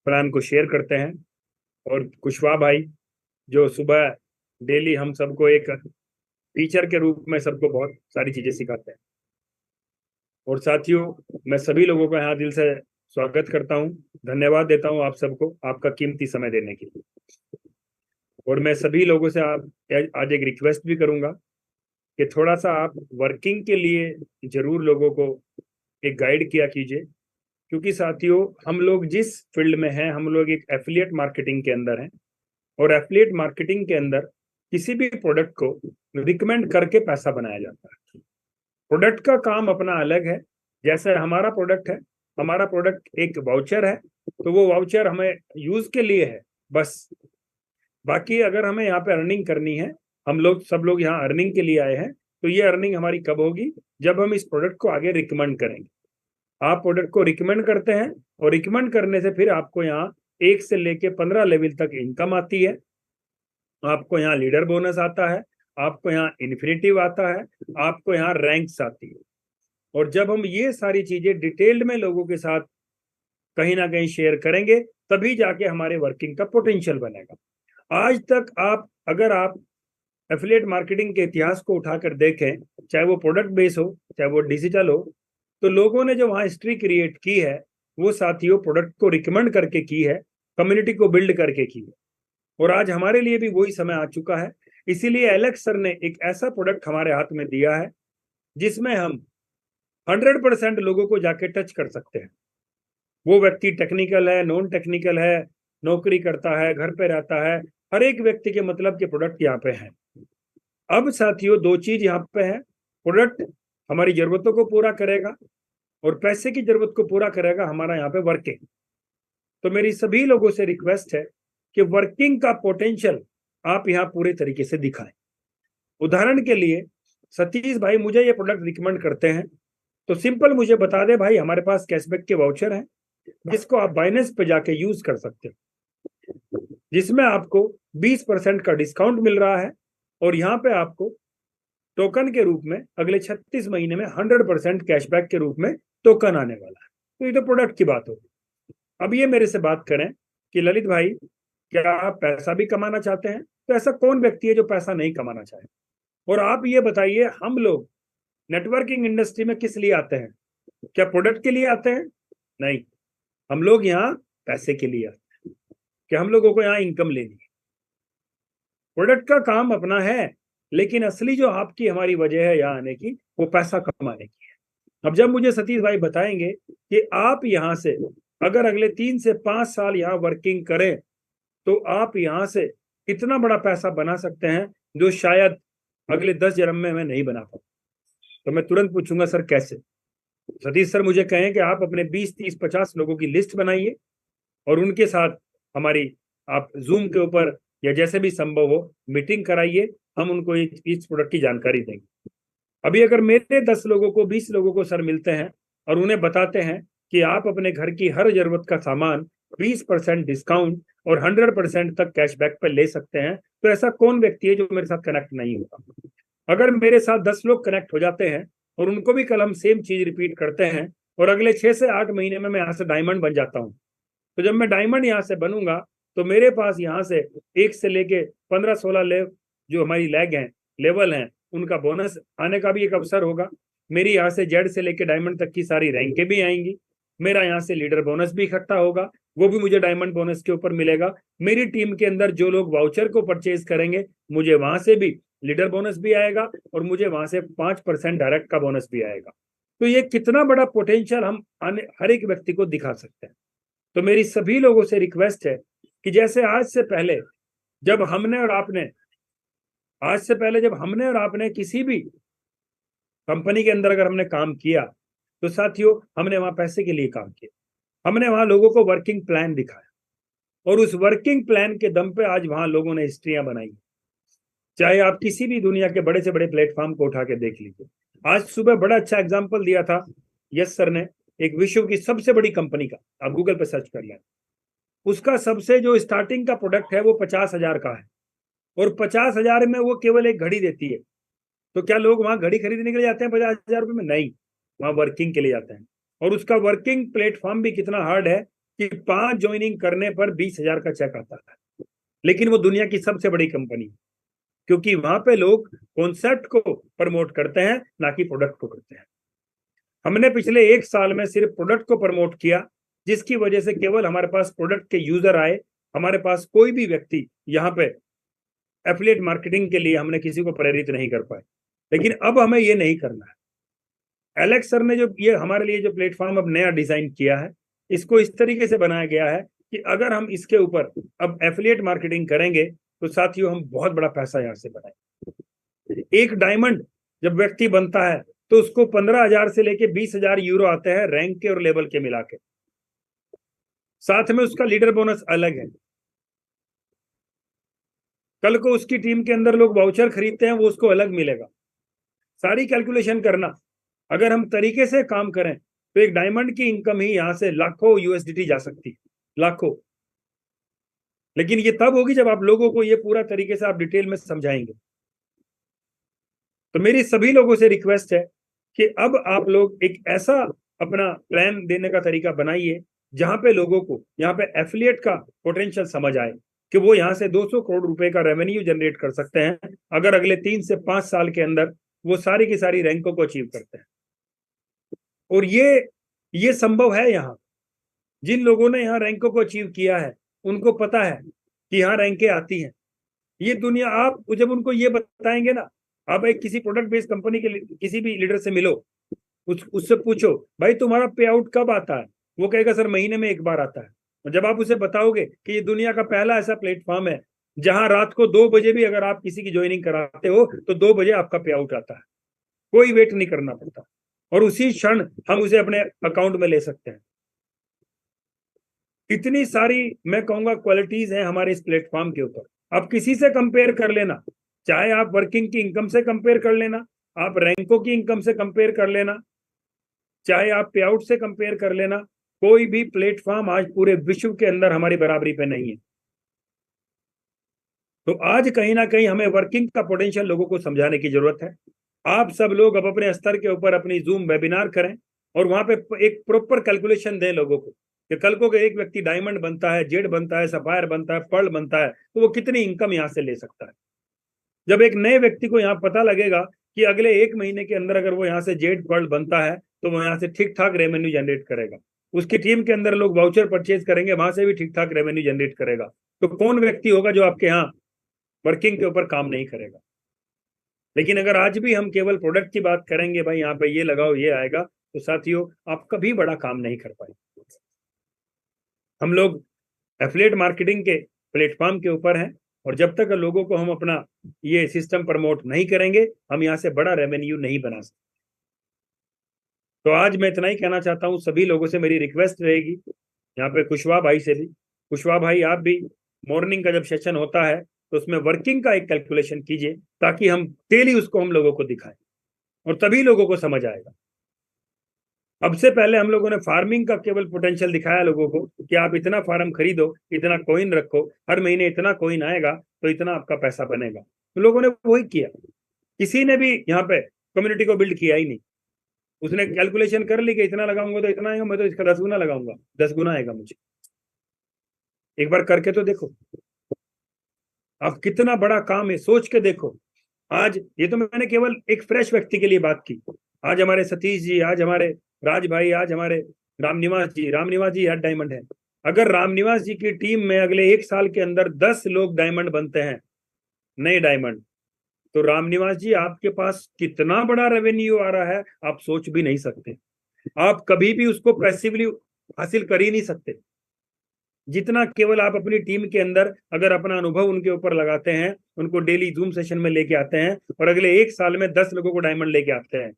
प्लान को शेयर करते हैं। और कुशवाहा भाई, जो सुबह डेली हम सबको एक टीचर के रूप में सबको बहुत सारी चीजें सिखाते हैं। और साथियों, मैं सभी लोगों का यहाँ दिल से स्वागत करता हूँ, धन्यवाद देता हूँ आप सबको आपका कीमती समय देने के लिए। और मैं सभी लोगों से आज एक रिक्वेस्ट भी करूंगा कि थोड़ा सा आप वर्किंग के लिए जरूर लोगों को एक गाइड किया कीजिए, क्योंकि साथियों हम लोग जिस फील्ड में हैं, हम लोग एक एफिलिएट मार्केटिंग के अंदर हैं। और एफिलिएट मार्केटिंग के अंदर किसी भी प्रोडक्ट को रिकमेंड करके पैसा बनाया जाता है। प्रोडक्ट का काम अपना अलग है। जैसे हमारा प्रोडक्ट है, हमारा प्रोडक्ट एक वाउचर है, तो वो वाउचर हमें यूज के लिए है बस। बाकी अगर हमें यहाँ पे अर्निंग करनी है, हम लोग सब लोग यहाँ अर्निंग के लिए आए हैं, तो ये अर्निंग हमारी कब होगी? जब हम इस प्रोडक्ट को आगे रिकमेंड करेंगे। आप प्रोडक्ट को रिकमेंड करते हैं और रिकमेंड करने से फिर आपको यहाँ 1 से लेके 15 लेवल तक इनकम आती है। आपको यहाँ लीडर बोनस आता है, आपको यहाँ इन्फिनिटिव आता है, आपको यहाँ रैंक्स आती है। और जब हम ये सारी चीजें डिटेल्ड में लोगों के साथ कहीं ना कहीं शेयर करेंगे, तभी जाके हमारे वर्किंग का पोटेंशियल बनेगा। आज तक अगर आप एफिलिएट मार्केटिंग के इतिहास को उठाकर देखें, चाहे वो प्रोडक्ट बेस हो, चाहे वो डिजिटल हो, तो लोगों ने जो वहां हिस्ट्री क्रिएट की है, वो साथियों प्रोडक्ट को रिकमेंड करके की है, कम्युनिटी को बिल्ड करके की है। और आज हमारे लिए भी वही समय आ चुका है। इसीलिए एलेक्स सर ने एक ऐसा प्रोडक्ट हमारे हाथ में दिया है जिसमें हम 100% लोगों को जाके टच कर सकते हैं। वो व्यक्ति टेक्निकल है, नॉन टेक्निकल है, नौकरी करता है, घर पे रहता है, हर एक व्यक्ति के मतलब के प्रोडक्ट यहाँ पे हैं। अब साथियों 2 चीज यहाँ पे है, प्रोडक्ट हमारी जरूरतों को पूरा करेगा और पैसे की जरूरत को पूरा करेगा हमारा यहाँ पे वर्किंग। तो मेरी सभी लोगों से रिक्वेस्ट है कि वर्किंग का पोटेंशियल आप यहाँ पूरे तरीके से दिखाएं। उदाहरण के लिए सतीश भाई मुझे ये प्रोडक्ट रिकमेंड करते हैं, तो सिंपल मुझे बता दे भाई हमारे पास कैशबैक के वाउचर हैं जिसको आप बाइनेंस पे जाके यूज कर सकते हो, जिसमें आपको 20% का डिस्काउंट मिल रहा है। और यहाँ पे आपको टोकन के रूप में अगले 36 महीने में 100% कैशबैक के रूप में टोकन आने वाला है। तो ये तो प्रोडक्ट की बात होगी। अब ये मेरे से बात करें कि ललित भाई क्या आप पैसा भी कमाना चाहते हैं? तो ऐसा कौन व्यक्ति है जो पैसा नहीं कमाना चाहे? और आप ये बताइए, हम लोग नेटवर्किंग इंडस्ट्री में किस लिए आते हैं? क्या प्रोडक्ट के लिए आते हैं? नहीं, हम लोग यहाँ पैसे के लिए आते हैं कि हम लोगों को यहाँ इनकम लेनी है। प्रोडक्ट का काम अपना है, लेकिन असली जो आपकी हमारी वजह है यहाँ आने की, वो पैसा कमाने की है। अब जब मुझे सतीश भाई बताएंगे कि आप यहाँ से अगर अगले 3 से 5 साल यहाँ वर्किंग करें, तो आप यहाँ से इतना बड़ा पैसा बना सकते हैं जो शायद अगले 10 जन्म में मैं नहीं बना पाऊँ। तो मैं तुरंत पूछूंगा सर कैसे? सतीश सर मुझे कहें कि आप अपने 20, 30, 50 लोगों की लिस्ट बनाइए और उनके साथ हमारी आप जूम के ऊपर या जैसे भी संभव हो मीटिंग कराइए, हम उनको इस प्रोडक्ट की जानकारी देंगे। अभी अगर मेरे 10 लोगों को, 20 लोगों को सर मिलते हैं और उन्हें बताते हैं कि आप अपने घर की हर जरूरत का सामान 20% डिस्काउंट और 100% तक कैशबैक पे ले सकते हैं, तो ऐसा कौन व्यक्ति है जो मेरे साथ कनेक्ट नहीं होगा? अगर मेरे साथ 10 लोग कनेक्ट हो जाते हैं और उनको भी कल हम सेम चीज रिपीट करते हैं और अगले 6 से 8 महीने में मैं यहाँ से डायमंड बन जाता हूँ, तो जब मैं डायमंड यहाँ से बनूंगा तो मेरे पास यहाँ से 1 से लेके 15-16 जो हमारी लैग हैं, लेवल हैं, उनका बोनस आने का भी एक अवसर होगा। मेरी यहाँ से जेड से लेके डायमंड तक की सारी रैंकें भी आएंगी। मेरा यहाँ से लीडर बोनस भी इकट्ठा होगा, वो भी मुझे डायमंड बोनस के ऊपर मिलेगा। मेरी टीम के अंदर जो लोग वाउचर को परचेज करेंगे, मुझे वहां से भी लीडर बोनस भी आएगा और मुझे वहां से 5% डायरेक्ट का बोनस भी आएगा। तो ये कितना बड़ा पोटेंशियल हम हर एक व्यक्ति को दिखा सकते हैं। तो मेरी सभी लोगों से रिक्वेस्ट है कि जैसे आज से पहले जब हमने और आपने किसी भी कंपनी के अंदर अगर हमने काम किया, तो साथियों हमने वहां पैसे के लिए काम किया, हमने वहां लोगों को वर्किंग प्लान दिखाया और उस वर्किंग प्लान के दम पे आज वहां लोगों ने हिस्ट्रियां बनाई। चाहे आप किसी भी दुनिया के बड़े से बड़े प्लेटफॉर्म को उठा के देख लीजिए। आज सुबह बड़ा अच्छा एग्जाम्पल दिया था यस सर ने, एक विश्व की सबसे बड़ी कंपनी का, आप गूगल पे सर्च कर लें, उसका सबसे जो स्टार्टिंग का प्रोडक्ट है वो 50,000 का है और 50,000 में वो केवल एक घड़ी देती है। तो क्या लोग वहां घड़ी खरीदने के लिए जाते हैं 50,000 रुपए में? नहीं, वहां वर्किंग के लिए जाते हैं। और उसका वर्किंग प्लेटफॉर्म भी कितना हार्ड है कि 5 ज्वाइनिंग करने पर 20,000 का चेक आता है। लेकिन वो दुनिया की सबसे बड़ी कंपनी, क्योंकि वहां पे लोग कॉन्सेप्ट को प्रमोट करते हैं, ना कि प्रोडक्ट को करते हैं। हमने पिछले 1 साल में सिर्फ प्रोडक्ट को प्रमोट किया, जिसकी वजह से केवल हमारे पास प्रोडक्ट के यूजर आए। हमारे पास कोई भी व्यक्ति यहाँ पे एफिलिएट मार्केटिंग के लिए हमने किसी को प्रेरित नहीं कर पाए। लेकिन अब हमें ये नहीं करना है। एलेक्स सर ने जो ये हमारे लिए जो प्लेटफॉर्म अब नया डिजाइन किया है, इसको इस तरीके से बनाया गया है कि अगर हम इसके ऊपर अब एफिलिएट मार्केटिंग करेंगे तो साथियों हम बहुत बड़ा पैसा यहाँ से बनाएंगे। एक डायमंड जब व्यक्ति बनता है तो उसको 15,000 से लेके 20,000 यूरो आते हैं रैंक के और लेवल के मिला के। साथ में उसका लीडर बोनस अलग है। कल को उसकी टीम के अंदर लोग वाउचर खरीदते हैं, वो उसको अलग मिलेगा। सारी कैलकुलेशन करना, अगर हम तरीके से काम करें तो एक डायमंड की इनकम ही यहां से लाखों यूएसडीटी जा सकती है, लाखों। लेकिन ये तब होगी जब आप लोगों को ये पूरा तरीके से आप डिटेल में समझाएंगे। तो मेरी सभी लोगों से रिक्वेस्ट है कि अब आप लोग एक ऐसा अपना प्लान देने का तरीका बनाइए जहां पे लोगों को यहाँ पे एफिलिएट का पोटेंशियल समझ आए कि वो यहाँ से 200 करोड़ रुपए का रेवेन्यू जनरेट कर सकते हैं अगर अगले 3 से 5 साल के अंदर वो सारी की सारी रैंकों को अचीव करते हैं। और ये संभव है। यहाँ जिन लोगों ने यहाँ रैंकों को अचीव किया है उनको पता है कि यहाँ रैंकें आती हैं। ये दुनिया, आप जब उनको ये बताएंगे ना, आप एक किसी प्रोडक्ट बेस्ड कंपनी के किसी भी लीडर से मिलो, उससे पूछो भाई तुम्हारा पे आउट कब आता है, वो कहेगा सर महीने में 1 बार आता है। और जब आप उसे बताओगे कि ये दुनिया का पहला ऐसा प्लेटफॉर्म है जहां रात को 2 बजे भी अगर आप किसी की ज्वाइनिंग कराते हो तो 2 बजे आपका पे आउट आता है, कोई वेट नहीं करना पड़ता और उसी क्षण हम उसे अपने अकाउंट में ले सकते हैं। इतनी सारी मैं कहूंगा क्वालिटीज हैं हमारे इस प्लेटफॉर्म के ऊपर। आप किसी से कंपेयर कर लेना, चाहे आप वर्किंग की इनकम से कंपेयर कर लेना, आप रैंकों की इनकम से कंपेयर कर लेना, चाहे आप पे आउट से कंपेयर कर लेना, कोई भी प्लेटफॉर्म आज पूरे विश्व के अंदर हमारी बराबरी पे नहीं है। तो आज कहीं ना कहीं हमें वर्किंग का पोटेंशियल लोगों को समझाने की जरूरत है। आप सब लोग अब अपने स्तर के ऊपर अपनी जूम वेबिनार करें और वहां पे एक प्रॉपर कैलकुलेशन दें लोगों को कि कल को एक व्यक्ति डायमंड बनता है, जेड बनता है, सफायर बनता है, पर्ल बनता है, तो वो कितनी इनकम यहाँ से ले सकता है। जब एक नए व्यक्ति को यहाँ पता लगेगा कि अगले 1 महीने के अंदर अगर वो यहाँ से जेड पर्ल बनता है तो वो यहाँ से ठीक ठाक रेवेन्यू जनरेट करेगा, उसकी टीम के अंदर लोग वाउचर परचेज करेंगे, वहां से भी ठीक ठाक रेवेन्यू जनरेट करेगा, तो कौन व्यक्ति होगा जो आपके यहाँ वर्किंग के ऊपर काम नहीं करेगा। लेकिन अगर आज भी हम केवल प्रोडक्ट की बात करेंगे, भाई यहाँ पे ये लगाओ ये आएगा, तो साथियों आप कभी बड़ा काम नहीं कर पाएंगे। हम लोग एफिलिएट मार्केटिंग के प्लेटफॉर्म के ऊपर हैं और जब तक लोगों को हम अपना ये सिस्टम प्रमोट नहीं करेंगे हम यहाँ से बड़ा रेवेन्यू नहीं बना सकते। तो आज मैं इतना ही कहना चाहता हूँ, सभी लोगों से मेरी रिक्वेस्ट रहेगी, यहाँ पे कुशवाहा भाई से भी, कुशवाहा भाई आप भी मॉर्निंग का जब सेशन होता है तो उसमें वर्किंग का एक कैलकुलेशन कीजिए ताकि हम डेली उसको हम लोगों को दिखाएं और तभी लोगों को समझ आएगा। अब से पहले हम लोगों ने फार्मिंग का केवल पोटेंशियल दिखाया लोगों को कि आप इतना फार्म खरीदो, इतना कॉइन रखो, हर महीने इतना कॉइन आएगा तो इतना आपका पैसा बनेगा। तो लोगों ने वही किया, किसी ने भी यहाँ पे कम्युनिटी को बिल्ड किया ही नहीं। उसने कैलकुलेशन कर ली कि इतना लगाऊंगा तो इतना आएगा, मैं तो इसका 10 गुना लगाऊंगा, 10 गुना आएगा मुझे। एक बार करके तो देखो आप कितना बड़ा काम है, सोच के देखो। आज ये तो मैंने केवल एक फ्रेश व्यक्ति के लिए बात की। आज हमारे सतीश जी, आज हमारे राज भाई, आज हमारे रामनिवास जी यार डायमंड है। अगर रामनिवास जी की टीम में अगले 1 साल के अंदर 10 लोग डायमंड बनते हैं, नए डायमंड, तो रामनिवास जी आपके पास कितना बड़ा रेवेन्यू आ रहा है आप सोच भी नहीं सकते। आप कभी भी उसको पैसिवली हासिल कर ही नहीं सकते, जितना केवल आप अपनी टीम के अंदर अगर अपना अनुभव उनके ऊपर लगाते हैं, उनको डेली जूम सेशन में लेके आते हैं और अगले 1 साल में 10 लोगों को डायमंड लेके आते हैं,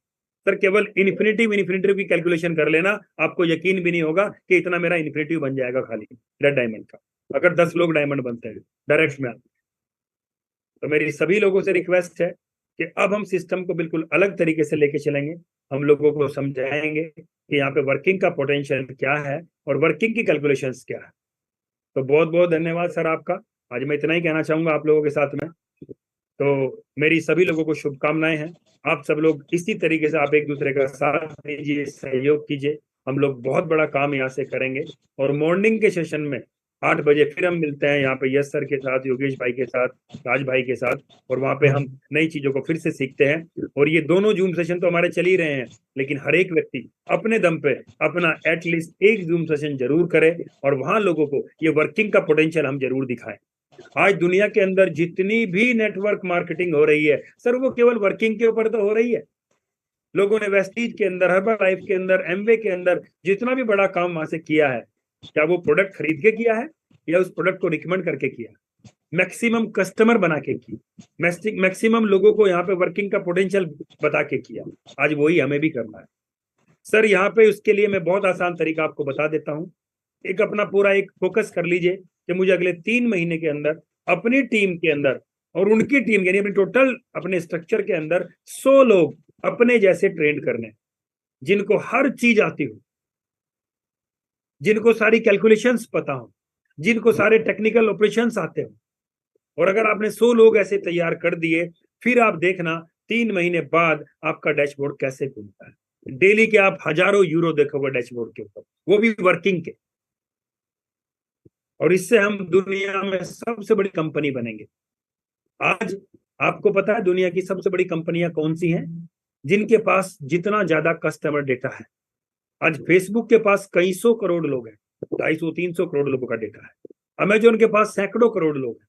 सर केवल इन्फिनिटिव की कैलकुलेशन कर लेना, आपको यकीन भी नहीं होगा कि इतना मेरा इन्फिनिटिव बन जाएगा खाली रेड डायमंड का, अगर 10 लोग डायमंड बनते हैं डायरेक्ट में। तो मेरी सभी लोगों से रिक्वेस्ट है कि अब हम सिस्टम को बिल्कुल अलग तरीके से लेके चलेंगे, हम लोगों को समझाएंगे कि यहाँ पे वर्किंग का पोटेंशियल क्या है और वर्किंग की कैलकुलेशंस क्या है। तो बहुत बहुत धन्यवाद सर आपका, आज मैं इतना ही कहना चाहूंगा आप लोगों के साथ में। तो मेरी सभी लोगों को शुभकामनाएं हैं, आप सब लोग इसी तरीके से आप एक दूसरे का साथ दीजिए, सहयोग कीजिए, हम लोग बहुत बड़ा काम यहाँ से करेंगे। और मॉर्निंग के सेशन में 8 बजे फिर हम मिलते हैं यहाँ पे यश सर के साथ, योगेश भाई के साथ, राज भाई के साथ, और वहाँ पे हम नई चीजों को फिर से सीखते हैं। और ये दोनों जूम सेशन तो हमारे चल ही रहे हैं, लेकिन हर एक व्यक्ति अपने दम पे अपना एटलीस्ट एक जूम सेशन जरूर करे और वहां लोगों को ये वर्किंग का पोटेंशियल हम जरूर दिखाएं। आज दुनिया के अंदर जितनी भी नेटवर्क मार्केटिंग हो रही है सर, वो केवल वर्किंग के ऊपर तो हो रही है। लोगों ने वेस्टीज के अंदर, हर्बल लाइफ के अंदर, एमवे के अंदर जितना भी बड़ा काम वहां से किया है, क्या वो प्रोडक्ट खरीद के किया है या उस प्रोडक्ट को रिकमेंड करके किया? मैक्सिमम कस्टमर बना के की, मैक्सिमम लोगों को यहाँ पे वर्किंग का पोटेंशियल बता के किया। आज वही हमें भी करना है सर। यहाँ पे उसके लिए मैं बहुत आसान तरीका आपको बता देता हूँ। एक अपना पूरा एक फोकस कर लीजिए कि मुझे अगले 3 महीने के अंदर अपनी टीम के अंदर और उनकी टीम यानी अपनी टोटल अपने स्ट्रक्चर के अंदर 100 लोग अपने जैसे ट्रेंड करने, जिनको हर चीज आती हो, जिनको सारी कैलकुलेशंस पता हो, जिनको सारे टेक्निकल ऑपरेशंस आते हो। और अगर आपने 100 लोग ऐसे तैयार कर दिए, फिर आप देखना 3 महीने बाद आपका डैशबोर्ड कैसे घूमता है। डेली के आप हजारों यूरो देखोगे डैशबोर्ड के ऊपर, वो भी वर्किंग के। और इससे हम दुनिया में सबसे बड़ी कंपनी बनेंगे। आज आपको पता है दुनिया की सबसे बड़ी कंपनियां कौन सी हैं? जिनके पास जितना ज्यादा कस्टमर डेटा है। आज फेसबुक के पास कई सौ करोड़ लोग हैं, 250-300 करोड़ लोगों का डेटा है। अमेजोन के पास सैकड़ों करोड़ लोग हैं।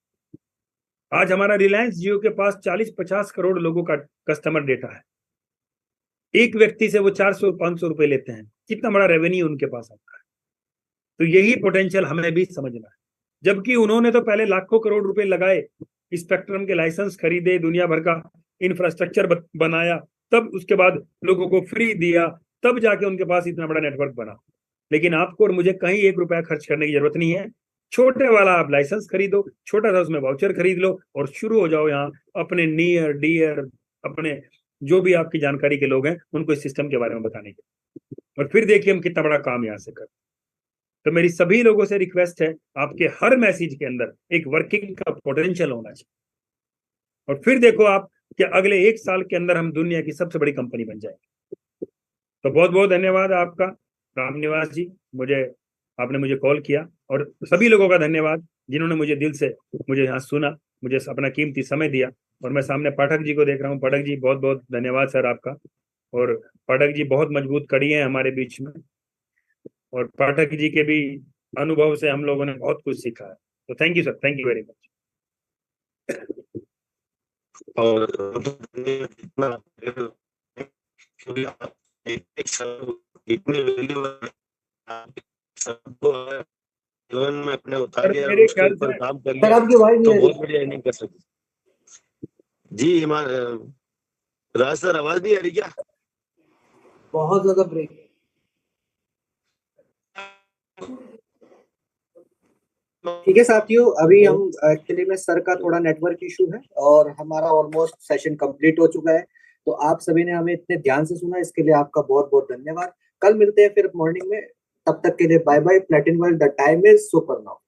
आज हमारा रिलायंस जियो के पास 40-50 करोड़ लोगों का कस्टमर डेटा है। एक व्यक्ति से वो 400-500 रुपए लेते हैं, कितना बड़ा रेवेन्यू उनके पास आता है। तो यही पोटेंशियल हमें भी समझना है। जबकि उन्होंने तो पहले लाखों करोड़ रुपए लगाए, स्पेक्ट्रम के लाइसेंस खरीदे, दुनिया भर का इंफ्रास्ट्रक्चर बनाया, तब उसके बाद लोगों को फ्री दिया, तब जाके उनके पास इतना बड़ा नेटवर्क बना। लेकिन आपको और मुझे कहीं 1 रुपया खर्च करने की जरूरत नहीं है। छोटे वाला आप लाइसेंस खरीदो, छोटा सा उसमें वाउचर खरीद लो और शुरू हो जाओ यहाँ अपने नियर डियर, अपने जो भी आपकी जानकारी के लोग हैं उनको इस सिस्टम के बारे में बताने के। और फिर देखिए हम कितना बड़ा काम यहाँ से करते। तो मेरी सभी लोगों से रिक्वेस्ट है, आपके हर मैसेज के अंदर एक वर्किंग का पोटेंशियल होना चाहिए। और फिर देखो आप कि अगले 1 साल के अंदर हम दुनिया की सबसे बड़ी कंपनी बन जाएंगे। तो बहुत बहुत धन्यवाद आपका रामनिवास जी, आपने मुझे कॉल किया। और सभी लोगों का धन्यवाद जिन्होंने मुझे दिल से मुझे यहाँ सुना, मुझे अपना कीमती समय दिया। और मैं सामने पाठक जी को देख रहा हूँ। पाठक जी बहुत बहुत धन्यवाद सर आपका। और पाठक जी बहुत मजबूत कड़ी है हमारे बीच में, और पाठक जी के भी अनुभव से हम लोगों ने बहुत कुछ सीखा है। तो thank you sir, thank you very much. और इतने जीवन में अपने उतार के उसके ऊपर काम कर लिया तो बहुत बढ़िया नहीं कर सकते जी। राज सर आवाज नहीं आ रही क्या? बहुत ज्यादा ब्रेक। ठीक है साथियों, अभी हम एक्चुअली में सर का थोड़ा नेटवर्क इशू है और हमारा ऑलमोस्ट सेशन कंप्लीट हो चुका है। तो आप सभी ने हमें इतने ध्यान से सुना, इसके लिए आपका बहुत बहुत धन्यवाद। कल मिलते हैं फिर मॉर्निंग में, तब तक के लिए bye bye. Platin world, the time is super now.